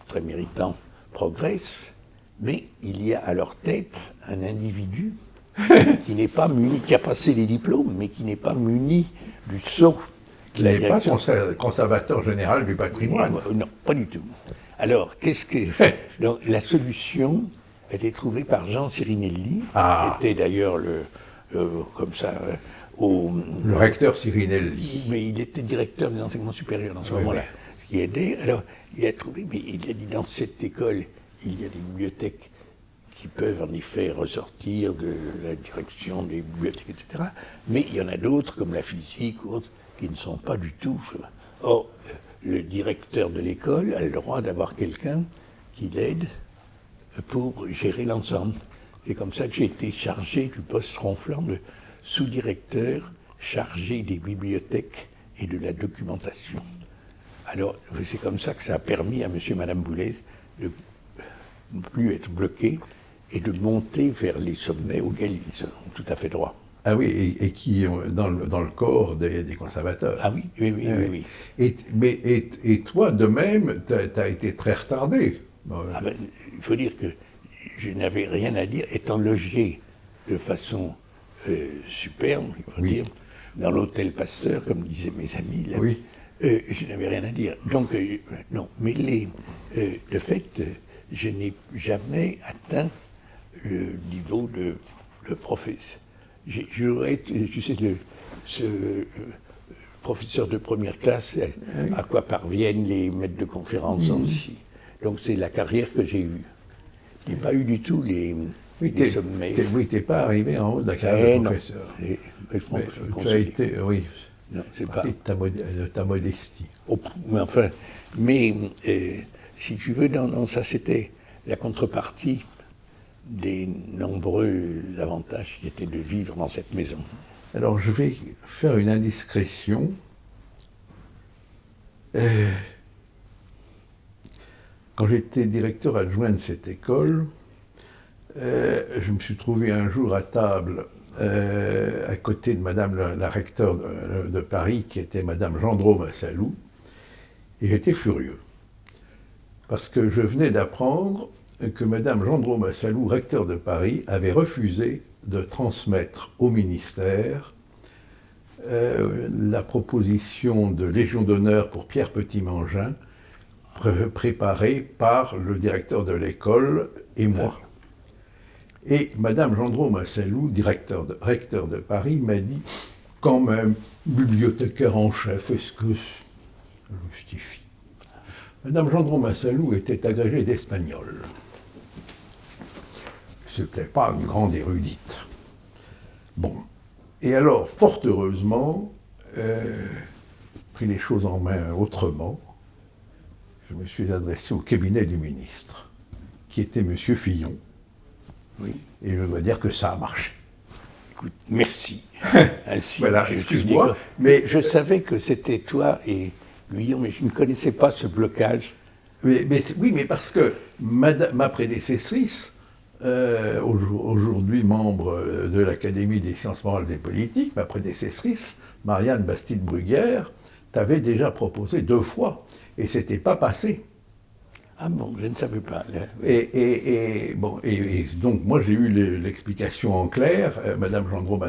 très méritants, progressent, mais il y a à leur tête un individu qui n'est pas muni, qui a passé les diplômes, mais qui n'est pas muni du sceau. Qui n'est pas conservateur général du patrimoine. Non, pas du tout. Alors, donc, la solution a été trouvée par Jean Sirinelli, qui était d'ailleurs le recteur Sirinelli. Mais il était directeur des enseignements supérieurs dans ce moment-là, ce qui aidait. Alors, il a trouvé, mais il a dit, dans cette école, il y a des bibliothèques qui peuvent en effet ressortir de la direction des bibliothèques, etc. Mais il y en a d'autres, comme la physique ou autres, qui ne sont pas du tout. Or, le directeur de l'école a le droit d'avoir quelqu'un qui l'aide pour gérer l'ensemble. C'est comme ça que j'ai été chargé du poste ronflant de sous-directeur chargé des bibliothèques et de la documentation. Alors, c'est comme ça que ça a permis à M. et Mme Boulez de ne plus être bloqués et de monter vers les sommets auxquels ils ont tout à fait droit. Ah oui, et qui dans le corps des conservateurs. Ah oui, oui, oui, oui, oui. Et toi, de même, tu as été très retardé. Ah ben, il faut dire que je n'avais rien à dire, étant logé de façon superbe, il faut dire, dans l'hôtel Pasteur, comme disaient mes amis, là, Oui. Je n'avais rien à dire. Donc, non, mais de fait, je n'ai jamais atteint le niveau de professeur. J'aurais été, tu sais, ce professeur de première classe, à quoi parviennent les maîtres de conférences ainsi. Donc, c'est la carrière que j'ai eue. Je n'ai pas eu du tout les sommets. Oui, tu n'es pas arrivé en haut de la carrière de professeur. Tu as été, oui, non, c'est pas de ta modestie. Oh, mais si tu veux, non, ça c'était la contrepartie des nombreux avantages qui étaient de vivre dans cette maison. Alors je vais faire une indiscrétion. Quand j'étais directeur adjoint de cette école, je me suis trouvé un jour à table à côté de Madame la recteure de Paris, qui était Madame Gendreau Massalou, et j'étais furieux. Parce que je venais d'apprendre que Madame Gendreau Massalou, recteure de Paris, avait refusé de transmettre au ministère la proposition de Légion d'honneur pour Pierre Petit-Mangin, préparée par le directeur de l'école et moi. Et Madame Gendreau Massalou, recteur de Paris, m'a dit « Quand même, bibliothécaire en chef, est-ce que ça justifie ?» Madame Gendreau Massalou était agrégée d'espagnol. C'était pas une grande érudite. Bon. Et alors, fort heureusement, pris les choses en main autrement, je me suis adressé au cabinet du ministre, qui était M. Fillon. Oui. Et je dois dire que ça a marché. Écoute, merci. Ainsi, voilà, excuse-moi, mais je savais que c'était toi et Guillaume, mais je ne connaissais pas ce blocage. Oui, mais parce que ma prédécessrice, aujourd'hui membre de l'Académie des sciences morales et politiques, ma prédécessrice, Marianne Bastide-Bruguière, t'avait déjà proposé 2 fois, et c'était pas passé. Ah bon, je ne savais pas. Et donc moi j'ai eu l'explication en clair, Madame Gendreau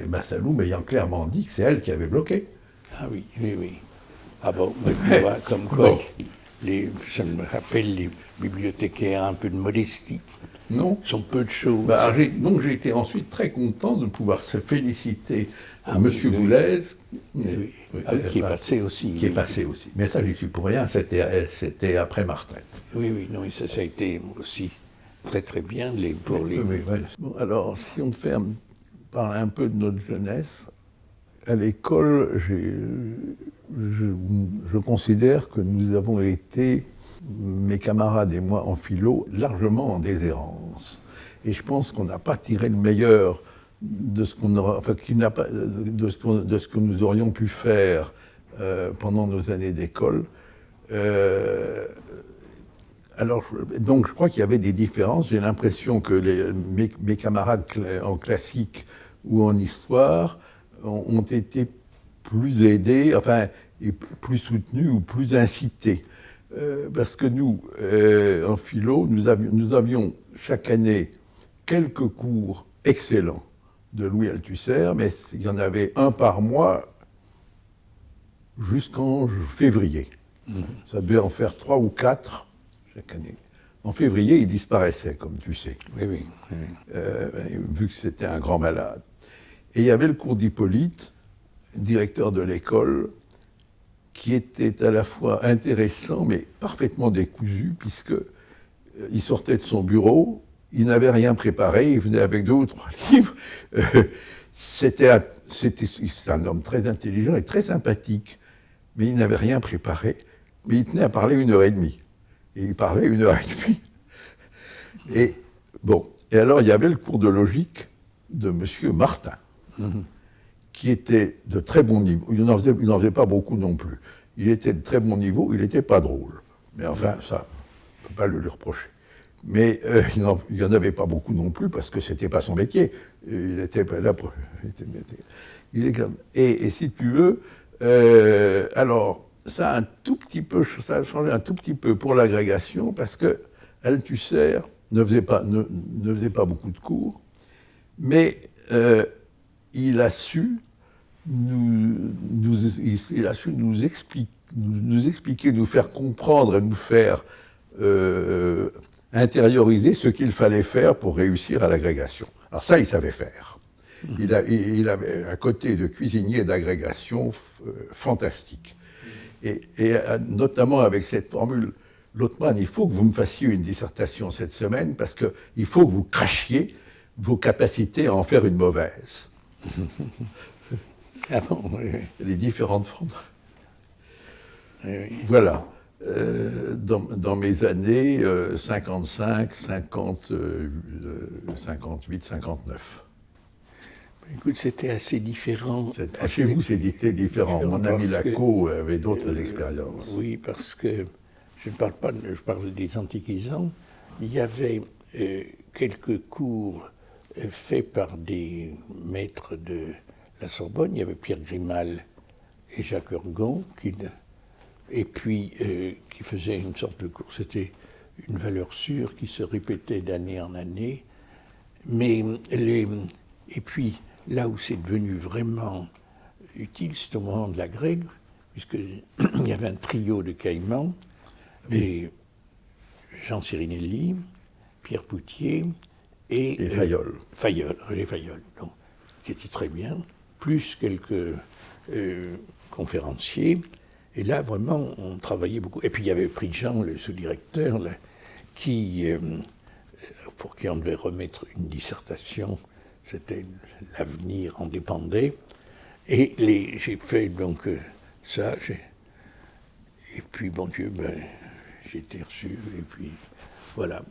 Massalou m'ayant clairement dit que c'est elle qui avait bloqué. Ah oui, oui, oui. Ah bon, mais tu vois, comme quoi, bon. Ça me rappelle les bibliothécaires, un peu de modestie. Non. Sont peu de choses. Donc j'ai été ensuite très content de pouvoir se féliciter Monsieur Boulez, qui est passé aussi. Qui est passé aussi. Mais ça, j'y suis pour rien, c'était après ma retraite. Oui, oui, non, ça a été aussi très très bien pour les... Oui. Bon, alors, si on parle un peu de notre jeunesse, à l'école, je considère que nous avons été, mes camarades et moi en philo, largement en déshérence. Et je pense qu'on n'a pas tiré le meilleur de ce qu'on aura, enfin, de ce que nous aurions pu faire pendant nos années d'école. Alors, donc, je crois qu'il y avait des différences. J'ai l'impression que mes camarades en classique ou en histoire ont été plus aidés, enfin, et plus soutenus ou plus incités. Parce que nous, en philo, nous avions chaque année quelques cours excellents de Louis Althusser, mais il y en avait un par mois jusqu'en février. Ça devait en faire 3 ou 4 chaque année. En février, il disparaissait, comme tu sais. Oui. Vu que c'était un grand malade. Et il y avait le cours d'Hippolyte, directeur de l'école, qui était à la fois intéressant, mais parfaitement décousu, puisqu'il sortait de son bureau, il n'avait rien préparé, il venait avec 2 ou 3 livres. C'était un homme très intelligent et très sympathique, mais il n'avait rien préparé, mais il tenait à parler 1h30. Et il parlait 1h30. Et bon, et alors il y avait le cours de logique de M. Martin, qui était de très bon niveau. Il n'en faisait pas beaucoup non plus. Il était de très bon niveau, il n'était pas drôle. Mais enfin, ça, on ne peut pas le lui reprocher. Mais il n'y en avait pas beaucoup non plus, parce que ce n'était pas son métier. Il était pas là pour... Et si tu veux, alors, ça a changé un tout petit peu pour l'agrégation, parce que Althusser ne faisait pas beaucoup de cours, mais il a su nous expliquer, nous faire comprendre et nous faire intérioriser ce qu'il fallait faire pour réussir à l'agrégation. Alors ça, il savait faire. Il avait un côté de cuisinier d'agrégation fantastique. Et notamment avec cette formule, Lothman, il faut que vous me fassiez une dissertation cette semaine parce qu'il faut que vous crachiez vos capacités à en faire une mauvaise. Ah bon, oui, oui. Les différentes formes. Oui, oui. Voilà. Dans mes années 55, 50, 58, 59. Écoute, c'était assez différent. Chez vous, c'était différent. Mon ami Laco avait d'autres expériences. Oui, parce que je parle des antiquisants. Il y avait quelques cours faits par des maîtres de la Sorbonne. Il y avait Pierre Grimal et Jacques Urgon, et puis qui faisaient une sorte de cours. C'était une valeur sûre qui se répétait d'année en année. Et puis, là où c'est devenu vraiment utile, c'est au moment de la grève, puisqu'il y avait un trio de caïmans, et Jean Sirinelli, Pierre Poutier et Fayolle. Roger Fayolle, donc, qui était très bien, plus quelques conférenciers. Et là, vraiment, on travaillait beaucoup. Et puis, il y avait Prigent, le sous-directeur, là, pour qui on devait remettre une dissertation. C'était l'avenir en dépendait. Et j'ai fait donc ça. Et puis, bon Dieu, j'ai été reçu. Et puis, voilà.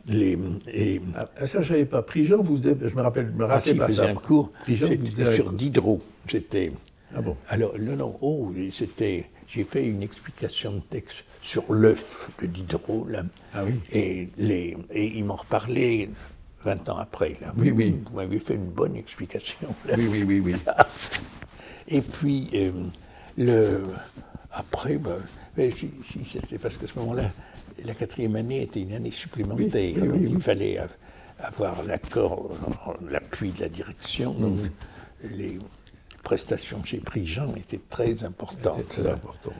Ça, je n'avais pas. Prigent, je me rappelle pas ça. Il faisait un cours Prigent, sur Diderot. C'était... Ah bon? Alors, c'était... J'ai fait une explication de texte sur l'œuf de Diderot, là. Ah oui. Et ils m'en reparlaient 20 ans après, là. Oui, oui. Vous m'avez fait une bonne explication, là. Oui. Et puis, après, c'était parce qu'à ce moment-là, la 4e année était une année supplémentaire. Oui, il fallait avoir l'accord, l'appui de la direction. Donc, les prestations chez Prigent étaient très importantes. Très importantes.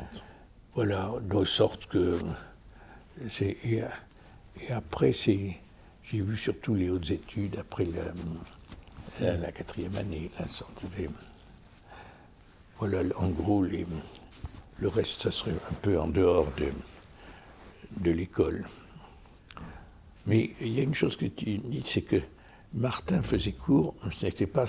Voilà, de sorte que... Et après, j'ai vu surtout les hautes études après la 4e année. Là, voilà, en gros, le reste, ça serait un peu en dehors de l'école. Mais il y a une chose que tu dis, c'est que Martin faisait cours, ce n'était pas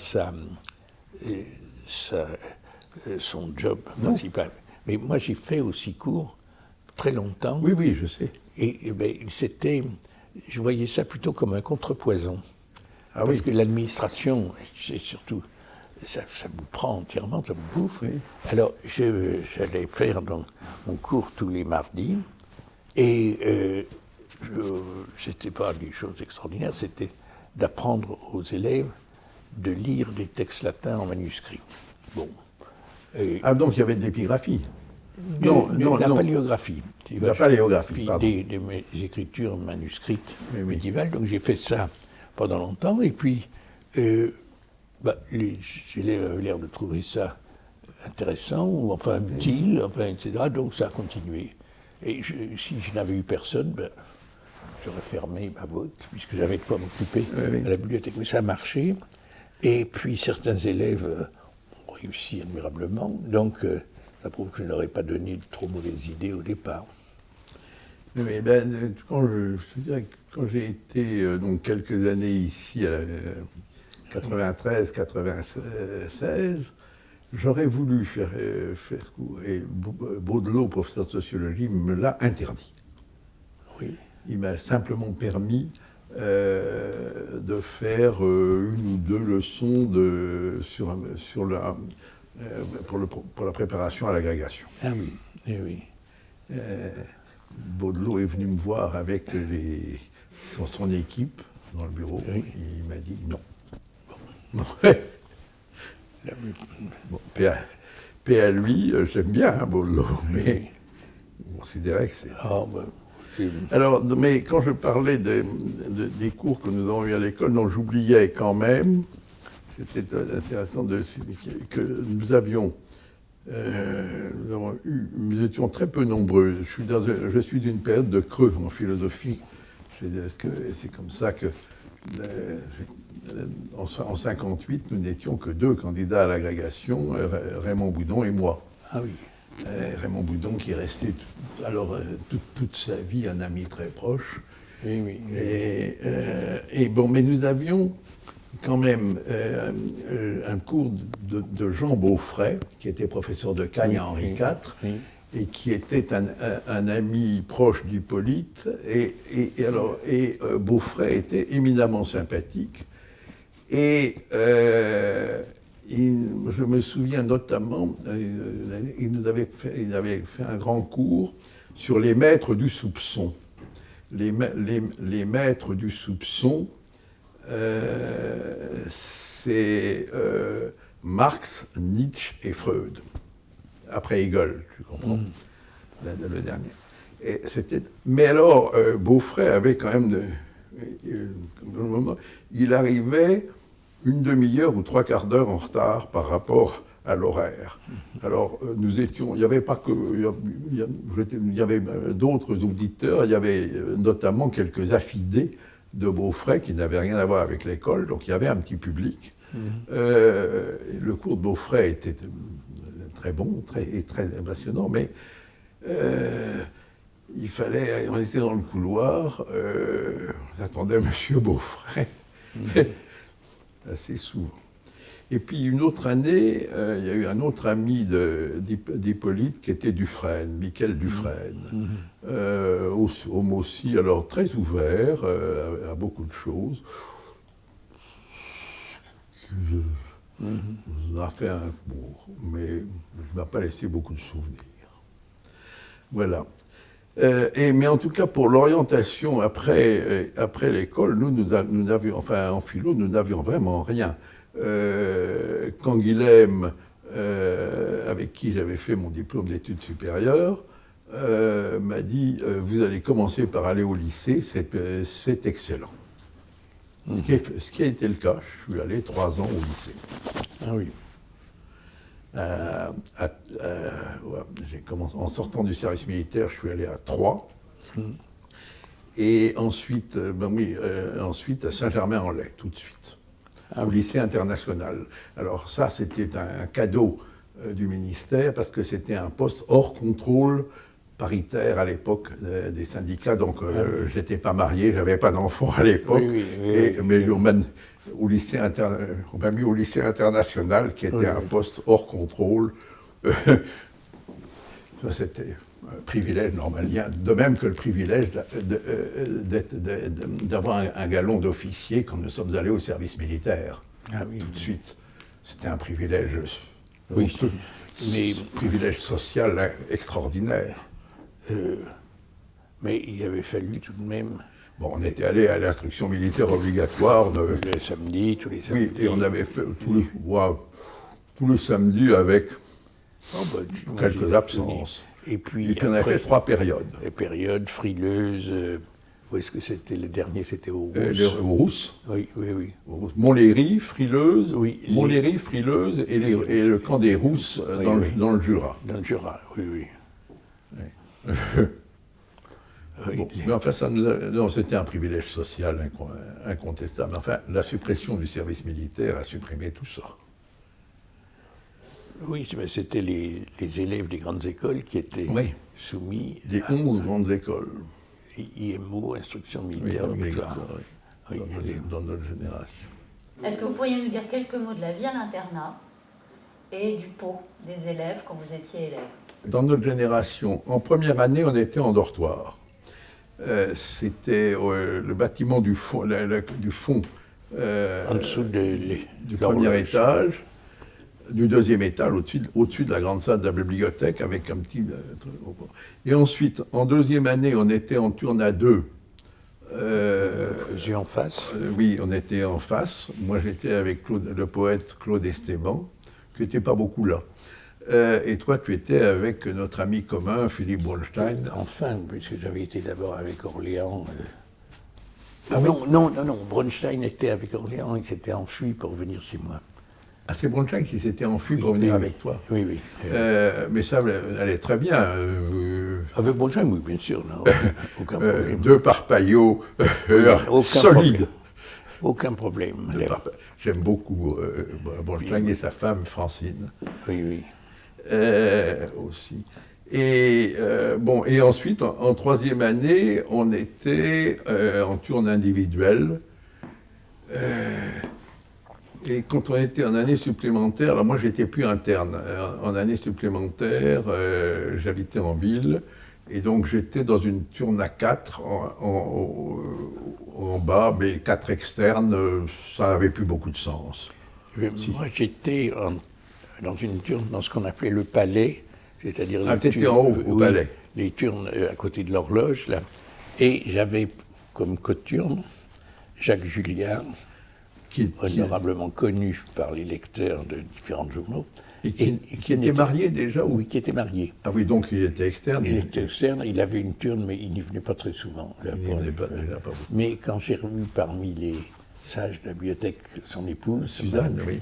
son job principal. Mais moi, j'ai fait aussi cours très longtemps. Oui, je sais. Et je voyais ça plutôt comme un contrepoison. Ah parce oui. que l'administration, c'est surtout, ça vous prend entièrement, ça vous bouffe. Oui. Alors, j'allais faire donc mon cours tous les mardis, et c'était pas des choses extraordinaires, c'était d'apprendre aux élèves de lire des textes latins en manuscrit. Bon. Ah, donc il y avait de l'épigraphie. La paléographie. La paléographie, pardon. Des écritures manuscrites médiévales. Donc j'ai fait ça pendant longtemps. Et puis, les élèves avaient l'air de trouver ça intéressant, ou enfin utile, etc. Donc ça a continué. Et si je n'avais eu personne, j'aurais fermé ma boîte, puisque j'avais de quoi m'occuper à la bibliothèque. Mais ça a marché. Et puis certains élèves ont réussi admirablement. Donc ça prouve que je n'aurais pas donné de trop mauvaises idées au départ. Mais quand j'ai été donc quelques années ici, à 93, 96, j'aurais voulu faire cours. Et Baudelot, professeur de sociologie, me l'a interdit. Oui. Il m'a simplement permis de faire une ou deux leçons pour la préparation à l'agrégation. Ah oui, oui. Baudelot est venu me voir avec les son équipe dans le bureau. Oui. Il m'a dit non. Non. La- Bon, paix à lui, j'aime bien Boileau, mais on considérait que c'est... Ah, ben, j'ai- Alors, mais quand je parlais des cours que nous avons eus à l'école, non, j'oubliais quand même, c'était intéressant de signifier que nous nous étions très peu nombreux. Je suis d'une période de creux en philosophie. C'est comme ça que, en 1958, nous n'étions que 2 candidats à l'agrégation, Raymond Boudon et moi. Ah oui. Raymond Boudon qui est resté toute sa vie un ami très proche. Oui, oui. Et bon, mais nous avions quand même un cours de Jean Beaufray, qui était professeur de Cagne à Henri IV, oui. et qui était un ami proche d'Hippolyte. Et Beaufray était éminemment sympathique. Et je me souviens notamment, il avait fait un grand cours sur les maîtres du soupçon. Les maîtres du soupçon, c'est Marx, Nietzsche et Freud. Après Hegel, tu comprends, le dernier. Mais alors, Beaufray avait quand même... il arrivait une demi-heure ou 3/4 d'heure en retard par rapport à l'horaire. Alors, nous étions... Il n'y avait pas que... Il y avait d'autres auditeurs, il y avait notamment quelques affidés de Beaufray qui n'avaient rien à voir avec l'école, donc il y avait un petit public. Le cours de Beaufray était très bon, très passionnant, mais il fallait... On était dans le couloir, j'attendais M. Beaufray, assez souvent. Et puis une autre année, il y a eu un autre ami d'Hippolyte qui était Dufresne, Michel Dufresne. Homme aussi, alors très ouvert à beaucoup de choses. On a fait un cours, mais je ne m'a pas laissé beaucoup de souvenirs. Voilà. Mais en tout cas, pour l'orientation après l'école, nous n'avions, enfin en philo, nous n'avions vraiment rien. Canguilhem, avec qui j'avais fait mon diplôme d'études supérieures, m'a dit vous allez commencer par aller au lycée, c'est excellent. Ce qui a été le cas, je suis allé 3 ans au lycée. Ah oui. J'ai commencé, en sortant du service militaire, je suis allé à Troyes. Et ensuite, ensuite à Saint-Germain-en-Laye, tout de suite. Au lycée international. Alors ça, c'était un cadeau du ministère parce que c'était un poste hors contrôle paritaire à l'époque des syndicats. Donc j'étais pas marié, j'avais pas d'enfant à l'époque. Mais on m'a mis au lycée international qui était un poste hors contrôle. Ça, c'était un privilège normalien, de même que le privilège d'avoir un galon d'officier quand nous sommes allés au service militaire. Ah oui. Tout de suite. C'était un privilège, Oui, mais privilège social extraordinaire. Mais il avait fallu tout de même... Bon, on était allé à l'instruction militaire obligatoire. Le samedi, tous les samedis. Oui, et on avait fait tous les samedis avec quelques absences. Et puis on a fait 3 périodes. Les périodes frileuses, où est-ce que c'était le dernier? C'était au Rousse. Oui, oui, oui. Montlhéry, Frileuse, Oui, Montlhéry, Frileuse et le camp des Rousses dans le Jura. Dans le Jura, oui, oui. Bon, mais enfin, non, c'était un privilège social incontestable. Enfin, la suppression du service militaire a supprimé tout ça. Oui, mais c'était les élèves des grandes écoles qui étaient soumis des 11 grandes écoles. IMO, instruction militaire obligatoire. Oui, dans notre génération. Est-ce que vous pourriez nous dire quelques mots de la vie à l'internat et du pot des élèves quand vous étiez élève? Dans notre génération, en première année, on était en dortoir. C'était le bâtiment du fond, en dessous du premier étage, du deuxième étage, au-dessus de la grande salle de la bibliothèque, avec un petit truc. Et ensuite, en deuxième année, on était en turne à 2 J'ai en face. Oui, on était en face. Moi, j'étais avec le poète Claude Esteban, qui n'était pas beaucoup là. Et toi, tu étais avec notre ami commun, Philippe Bronstein. Enfin, puisque j'avais été d'abord avec Orléans. Ah non, Bronstein était avec Orléans, il s'était enfui pour venir chez moi. Ah, c'est Bronstein qui s'était enfui pour venir avec toi. Oui, oui. Mais ça allait très bien. Avec Bronstein, oui, bien sûr, non, aucun problème. Deux parpaillots Aucun solides. Aucun problème. J'aime beaucoup Bronstein et sa femme Francine. Oui, oui. Aussi. Et et ensuite, en troisième année, on était en tourne individuelle. Et quand on était en année supplémentaire, alors moi j'étais plus interne. En année supplémentaire, j'habitais en ville, et donc j'étais dans une tourne à 4 en bas, mais 4 externes, ça n'avait plus beaucoup de sens. Moi j'étais dans une tourne dans ce qu'on appelait le palais, c'est-à-dire t'étais en haut, au palais. Les turnes à côté de l'horloge, là. Et j'avais comme coturne Jacques Julliard, qui honorablement connu par les lecteurs de différents journaux. Et qui était marié déjà Oui, qui était marié. Ah oui, donc il était externe. Il était externe, il avait une turne, mais il n'y venait pas très souvent. Il n'y venait pas beaucoup. Mais quand j'ai revu parmi les sages de la bibliothèque son épouse, Suzanne, oui.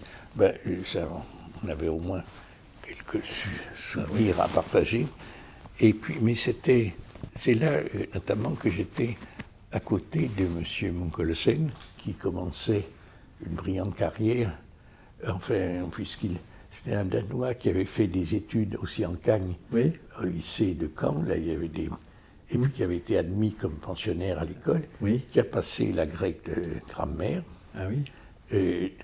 On avait au moins quelques souvenirs à partager. Et puis, mais c'est là notamment que j'étais à côté de M. Munkelsen, qui commençait une brillante carrière, enfin, c'était un Danois qui avait fait des études aussi en Cagne, oui, au lycée de Caen, là il y avait et puis qui avait été admis comme pensionnaire à l'école, oui, qui a passé la grecque de grammaire, ah oui,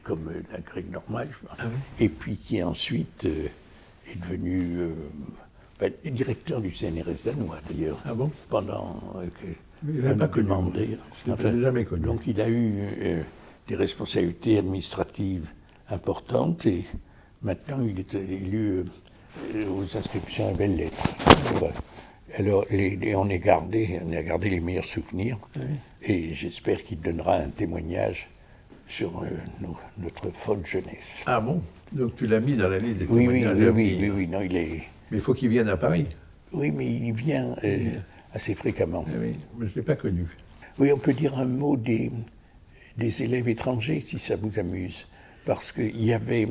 comme la grecque normale, ah oui, et puis qui ensuite est devenu directeur du CNRS danois d'ailleurs, ah bon, pendant il n'avait pas demandé. Je l'ai jamais connu. Donc il a eu des responsabilités administratives importantes et maintenant il est élu aux inscriptions à belles lettres. Voilà. Alors on a gardé les meilleurs souvenirs, oui, et j'espère qu'il donnera un témoignage sur notre folle jeunesse. Ah bon? Donc tu l'as mis dans la liste des témoignages? Oui, non, il est... Mais il faut qu'il vienne à Paris. Oui, mais il vient assez fréquemment. Oui, mais je ne l'ai pas connu. Oui, on peut dire un mot des élèves étrangers, si ça vous amuse. Parce qu'il y avait...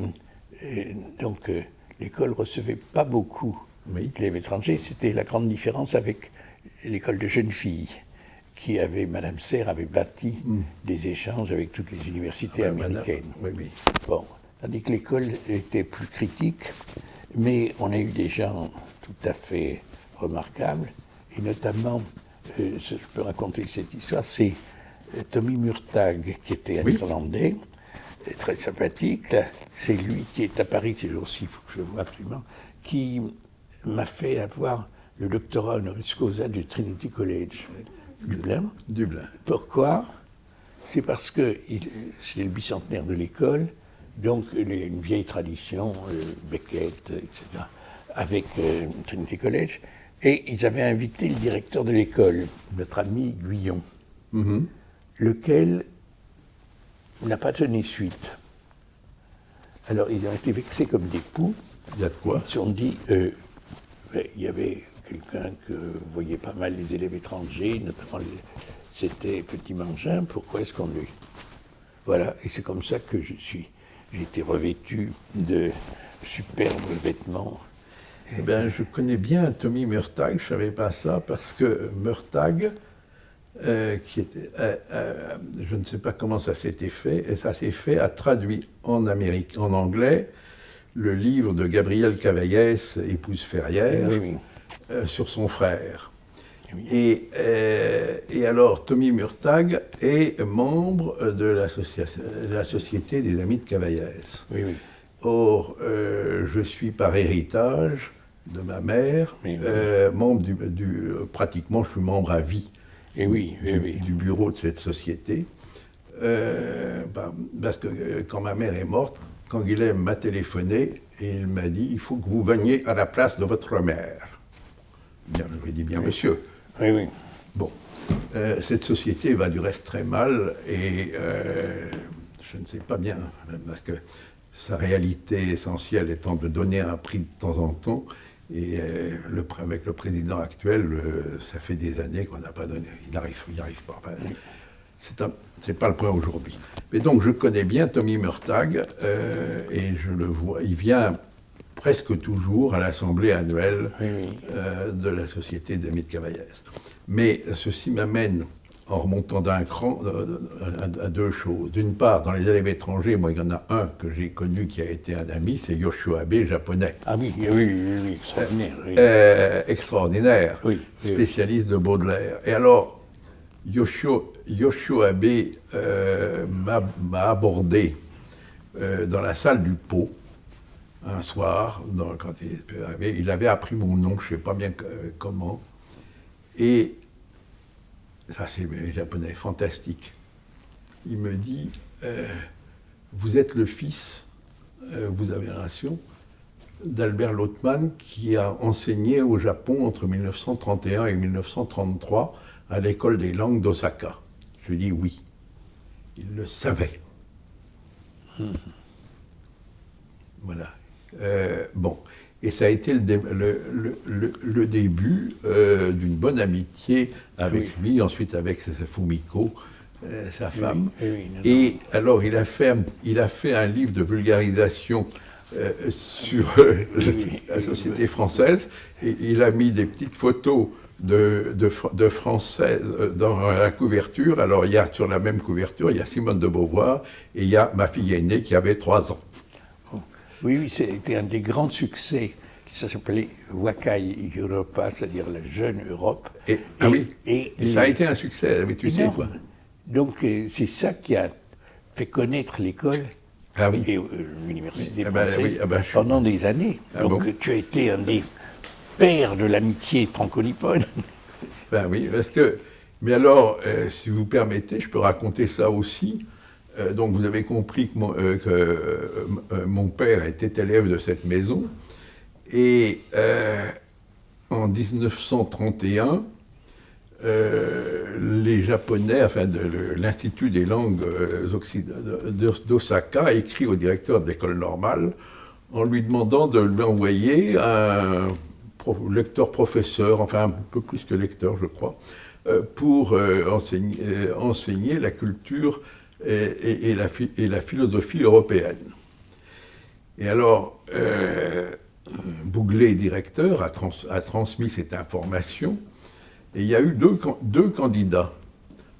l'école ne recevait pas beaucoup d'élèves étrangers. C'était la grande différence avec l'école de jeunes filles, qui avait... Madame Serre avait bâti des échanges avec toutes les universités américaines. Oui. Bon, tandis que l'école était plus critique, mais on a eu des gens tout à fait remarquables, et notamment, je peux raconter cette histoire, c'est Tommy Murtagh, qui était un Irlandais, très sympathique. C'est lui qui est à Paris ces jours-ci, il faut que je le voie absolument, qui m'a fait avoir le doctorat honoris causa du Trinity College, Dublin. Pourquoi? C'est parce que c'est le bicentenaire de l'école, donc il y a une vieille tradition, Beckett, etc., avec Trinity College, et ils avaient invité le directeur de l'école, notre ami Guyon, lequel n'a pas donné suite. Alors ils ont été vexés comme des poux. Il y a de quoi? Ils se sont dit, il y avait quelqu'un que voyait pas mal les élèves étrangers, notamment c'était Petit Mangin, pourquoi est-ce qu'on lui... Voilà, et c'est comme ça que j'ai été revêtu de superbes vêtements. Eh bien, je connais bien Tommy Murtagh, je ne savais pas ça, parce que Murtagh, qui était, je ne sais pas comment ça s'était fait, et ça s'est fait, a traduit en anglais, le livre de Gabrielle Cavaillès, épouse Ferrière, sur son frère. Et alors, Tommy Murtagh est membre de la Société des Amis de Cavaillès. Or, je suis par héritage de ma mère, membre pratiquement, je suis membre à vie du bureau de cette société. Parce que quand ma mère est morte, Canguilhem m'a téléphoné et il m'a dit « Il faut que vous veniez à la place de votre mère ». Bien, je lui ai dit « Bien, monsieur ». Oui. Bon. Cette société va du reste très mal et je ne sais pas bien, parce que sa réalité essentielle étant de donner un prix de temps en temps, et avec le président actuel, ça fait des années qu'on n'a pas donné, il n'y arrive pas. Enfin, c'est pas le point aujourd'hui. Mais donc je connais bien Tommy Murtagh et je le vois, il vient presque toujours à l'assemblée annuelle de la Société d'Amis de Cavaillès. Mais ceci m'amène, en remontant d'un cran, à deux choses. D'une part, dans les élèves étrangers, moi, il y en a un que j'ai connu qui a été un ami, c'est Yoshio Abe, japonais. Ah oui, extraordinaire. Extraordinaire, spécialiste de Baudelaire. Et alors, Yoshio Abe m'a abordé dans la salle du Pot, un soir, quand il avait appris mon nom, je ne sais pas bien comment, et ça c'est japonais, fantastique. Il me dit, vous êtes le fils, vous avez la ration, d'Albert Lothman qui a enseigné au Japon entre 1931 et 1933 à l'école des langues d'Osaka. Je dis oui, il le savait. Voilà. Bon, et ça a été le début d'une bonne amitié avec lui, ensuite avec Fumiko, sa femme. Et alors il a fait un livre de vulgarisation sur la société française, et il a mis des petites photos de Françaises dans la couverture. Alors il y a sur la même couverture, il y a Simone de Beauvoir et il y a ma fille aînée qui avait 3 ans. Oui, c'était un des grands succès, ça s'appelait Wakai Europa, c'est-à-dire la jeune Europe. Et ça a été un succès, mais tu sais quoi. Donc c'est ça qui a fait connaître l'école et l'université française pendant des années. Donc tu as été un des pères de l'amitié franco-nippone. Ben oui, parce que... Mais alors, si vous permettez, je peux raconter ça aussi. Donc vous avez compris que mon père était élève de cette maison, et en 1931, les Japonais, enfin de l'Institut des langues d'Osaka, a écrit au directeur de l'école normale en lui demandant de lui envoyer un lecteur-professeur, enfin un peu plus que lecteur je crois, pour enseigner la culture et la philosophie européenne. Et alors, Bouglet, directeur, a transmis cette information, et il y a eu deux candidats,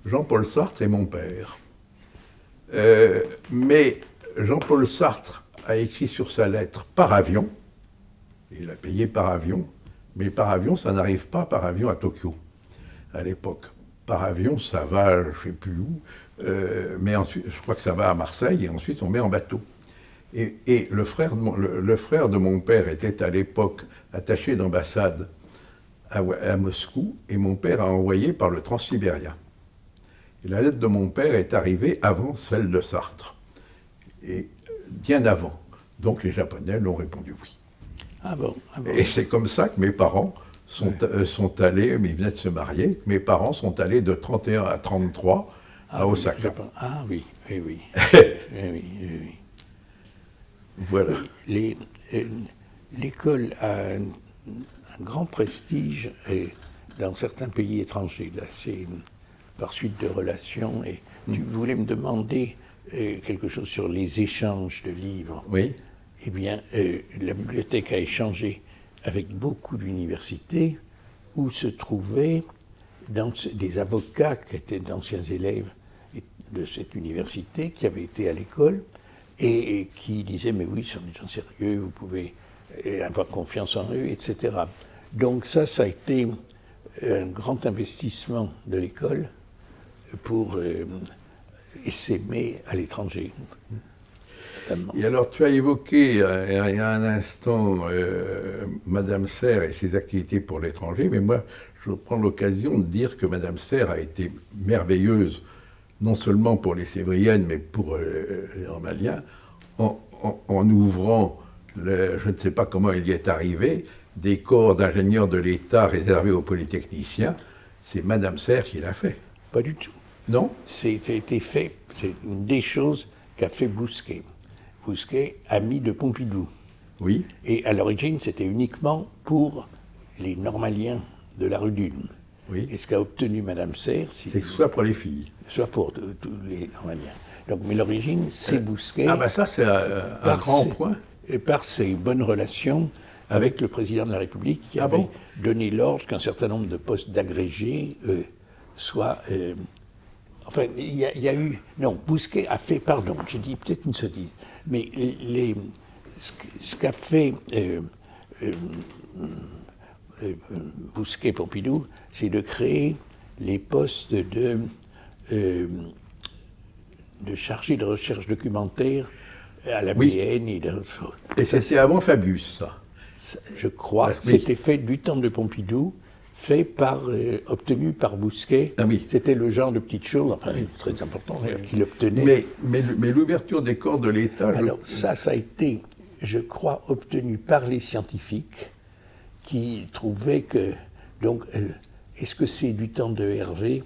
Jean-Paul Sartre et mon père. Mais Jean-Paul Sartre a écrit sur sa lettre par avion, il a payé par avion, mais par avion, ça n'arrive pas par avion à Tokyo, à l'époque. Par avion, ça va, je ne sais plus où, mais ensuite, je crois que ça va à Marseille, et ensuite on met en bateau. Et le frère de mon père était à l'époque attaché d'ambassade à Moscou, et mon père a envoyé par le Transsibérien. Et la lettre de mon père est arrivée avant celle de Sartre, et bien avant. Donc les Japonais l'ont répondu oui. Ah bon. Et c'est comme ça que mes parents sont allés, mais ils venaient de se marier, mes parents sont allés de 31 à 33 à Osaka. Ah oui. Voilà. L'école a un grand prestige dans certains pays étrangers. Là, c'est par suite de relations. Et tu voulais me demander quelque chose sur les échanges de livres. Oui. Eh bien, la bibliothèque a échangé avec beaucoup d'universités où se trouvaient des avocats qui étaient d'anciens élèves de cette université, qui avaient été à l'école, et qui disaient, mais oui, ce sont des gens sérieux, vous pouvez avoir confiance en eux, etc. Donc ça a été un grand investissement de l'école pour essaimer à l'étranger. Et alors, tu as évoqué il y a un instant Madame Serre et ses activités pour l'étranger, mais moi, je prends l'occasion de dire que Madame Serre a été merveilleuse, non seulement pour les Sévriennes, mais pour les Normaliens, en ouvrant, je ne sais pas comment il y est arrivé, des corps d'ingénieurs de l'État réservés aux polytechniciens, c'est Madame Serre qui l'a fait. Pas du tout. Non? Ça a été fait, c'est une des choses qu'a fait Bousquet. Bousquet, ami de Pompidou. Oui. Et à l'origine, c'était uniquement pour les normaliens de la rue d'Ulm. Oui. Et ce qu'a obtenu Madame Serre, C'est que ce soit pour les filles. soit pour tous les normaliens. Donc, mais l'origine, c'est Bousquet. Ah ben ça, c'est un grand point. Et par ses bonnes relations avec le président de la République qui avait donné l'ordre qu'un certain nombre de postes d'agrégés soient... enfin, il y a eu... Non, Bousquet a fait... Pardon, j'ai dit peut-être une sottise. Mais ce qu'a fait Bousquet-Pompidou, c'est de créer les postes de chargé de recherche documentaire à la BN et d'autres choses. Et c'était avant Fabius, ça. Je crois que c'était fait du temps de Pompidou, obtenu par Bousquet. Ah oui. C'était le genre de petites choses, enfin très important, qu'il obtenait. Mais l'ouverture des corps de l'État... Alors ça a été, je crois, obtenu par les scientifiques qui trouvaient que... Donc, est-ce que c'est du temps de Hervé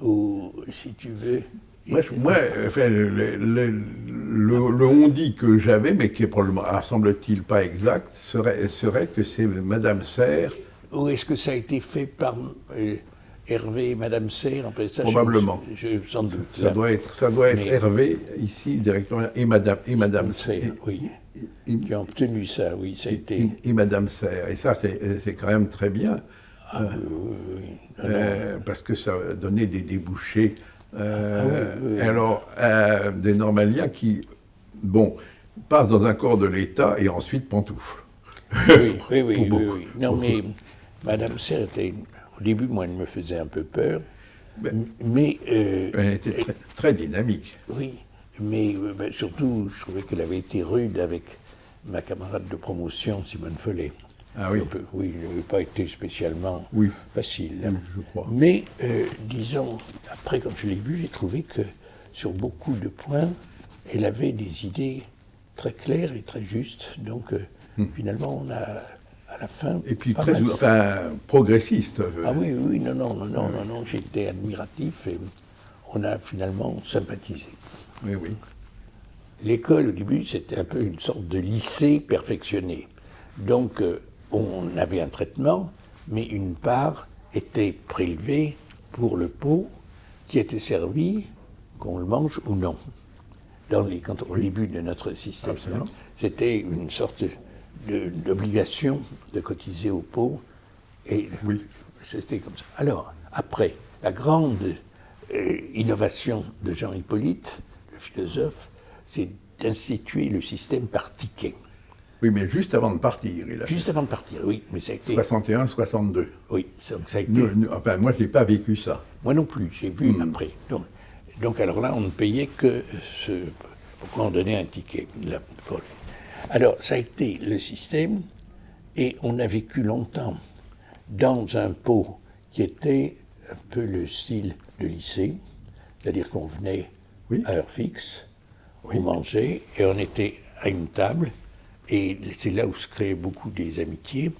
ou, si tu veux... Moi, enfin, le on-dit que j'avais, mais qui est probablement, semble-t-il, pas exact, serait que c'est Madame Serre. Ou est-ce que ça a été fait par Hervé et Madame Serre? En fait, ça, probablement. Sans doute. Ça doit être Hervé, ici, directement, et Madame Serre. Oui. Qui ont obtenu ça, oui. Ça a été... Et Madame Serre. Et ça, c'est quand même très bien. Parce que ça donnait des débouchés. Alors, des normaliens qui, passent dans un corps de l'État et ensuite pantouflent. Oui. Non, mais Madame Serre était, au début, moi, elle me faisait un peu peur, mais... elle était très, très dynamique. Oui, mais surtout, je trouvais qu'elle avait été rude avec ma camarade de promotion, Simone Follet. Ah oui. Oui, il n'avait pas été spécialement facile. Oui, je crois. Mais, disons, après, quand je l'ai vue, j'ai trouvé que, sur beaucoup de points, elle avait des idées très claires et très justes. Donc, finalement, on a, à la fin... Et puis, progressiste. Ah oui, non, j'étais admiratif et on a finalement sympathisé. Oui. L'école, au début, c'était un peu une sorte de lycée perfectionné. Donc, on avait un traitement, mais une part était prélevée pour le pot qui était servi, qu'on le mange ou non. Au début de notre système, c'était une sorte d'obligation de cotiser au pot, et c'était comme ça. Alors, après, la grande innovation de Jean Hippolyte, le philosophe, c'est d'instituer le système par ticket. Oui, mais juste avant de partir. Juste avant de partir, oui. Mais ça a été... 61, 62. Oui, donc ça a été... moi, je n'ai pas vécu ça. Moi non plus, j'ai vu après. Donc, alors là, on ne payait que pourquoi on donnait un ticket. Alors, ça a été le système, et on a vécu longtemps dans un pot qui était un peu le style de lycée, c'est-à-dire qu'on venait à heure fixe, on mangeait, et on était à une table. Et c'est là où se créaient beaucoup des amitiés.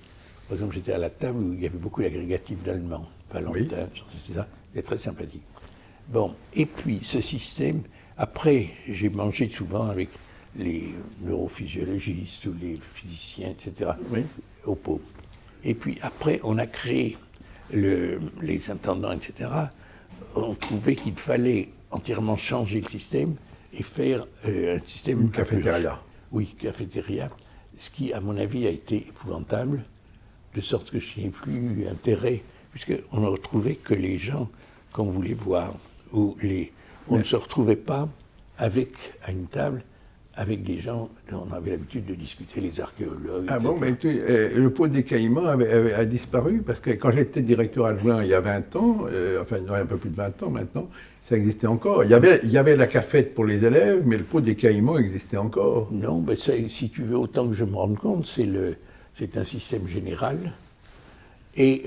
Par exemple, j'étais à la table où il y avait beaucoup d'agrégatifs d'allemand. Valentin, c'était très sympathique. Et puis ce système, après, j'ai mangé souvent avec les neurophysiologistes ou les physiciens, etc., au pot. Et puis après, on a créé les intendants, etc. On trouvait qu'il fallait entièrement changer le système et faire un système... Une cafétéria. Oui, cafétéria, ce qui, à mon avis, a été épouvantable, de sorte que je n'ai plus eu intérêt, puisqu'on ne retrouvait que les gens qu'on voulait voir, on ne se retrouvait pas à une table avec des gens dont on avait l'habitude de discuter, les archéologues, etc. Mais le pot des Caïmans a disparu, parce que quand j'étais directeur adjoint il y a 20 ans, un peu plus de 20 ans maintenant, ça existait encore. Il y avait la cafette pour les élèves, mais le pot des Caïmans existait encore. Non, mais si tu veux, autant que je me rende compte, c'est un système général. Et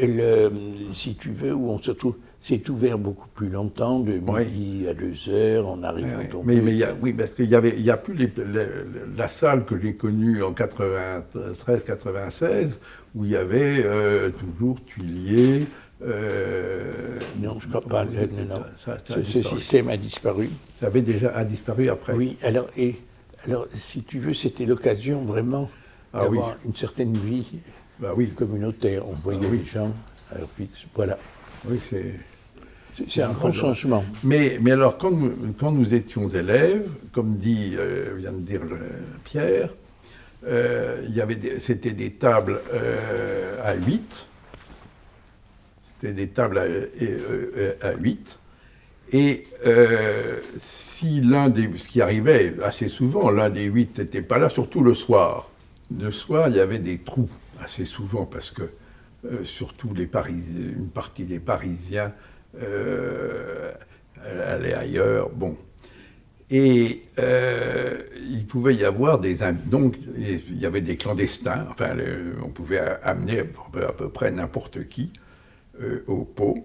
si tu veux, où on se trouve, c'est ouvert beaucoup plus longtemps, de midi à 2h, on arrive quand on peut. Oui, parce qu'il n'y a plus la salle que j'ai connue en 93-96, où il y avait toujours Tuilier, Non, je ne crois pas. Non. Ça a Ce disparu. système a disparu. Ça avait déjà disparu après. Oui, alors, si tu veux, c'était l'occasion vraiment Ah d'avoir une certaine vie Bah oui. communautaire. On voyait Ah oui. les gens à leur fixe. Voilà. Oui, c'est... C'est un grand changement. Mais alors, quand nous étions élèves, comme vient de dire Pierre, c'était des tables à 8. C'était des tables à 8. Et si ce qui arrivait assez souvent, l'un des 8 n'était pas là, surtout le soir. Le soir, il y avait des trous assez souvent, parce que surtout une partie des Parisiens allaient ailleurs. Bon. Et il pouvait y avoir donc il y avait des clandestins. Enfin, on pouvait amener à peu près n'importe qui au pot.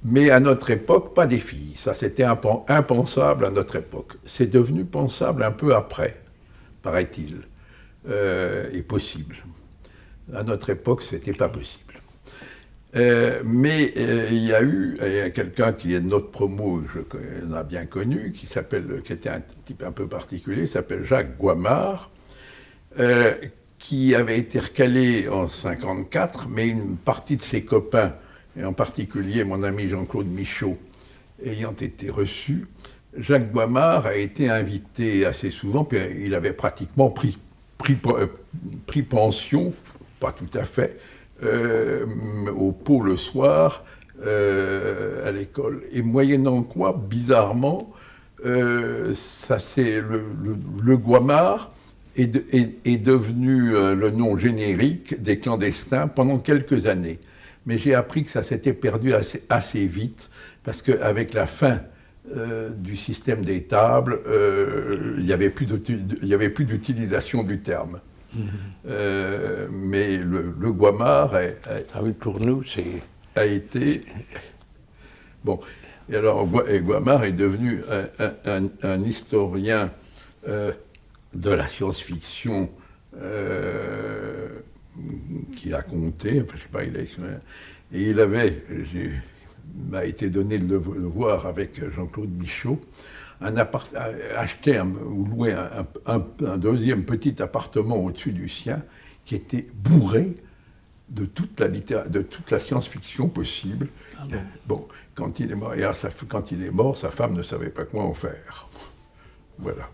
Mais à notre époque, pas des filles. Ça, c'était impensable à notre époque. C'est devenu pensable un peu après, paraît-il, et possible. À notre époque, c'était pas possible. Mais il y a eu quelqu'un qui est de notre promo, on a bien connu, qui était un type un peu particulier, qui s'appelle Jacques Guamard, qui avait été recalé en 1954, mais une partie de ses copains, et en particulier mon ami Jean-Claude Michaud, ayant été reçu, Jacques Guamard a été invité assez souvent, puis il avait pratiquement pris pension, pas tout à fait, au pot le soir, à l'école. Et moyennant quoi, bizarrement, le Guamard est devenu le nom générique des clandestins pendant quelques années. Mais j'ai appris que ça s'était perdu assez vite, parce qu'avec la fin du système des tables, il n'y avait plus d'utilisation du terme. Mais le Guamard Ah oui, pour nous, a été... Bon, et alors Guamard est devenu un historien de la science-fiction qui a compté, enfin je sais pas, il m'a été donné de le voir avec Jean-Claude Michaud, acheter ou louer un deuxième petit appartement au-dessus du sien qui était bourré de toute la science-fiction possible. Ah bon. Bon, quand il est mort, sa femme ne savait pas quoi en faire. Voilà.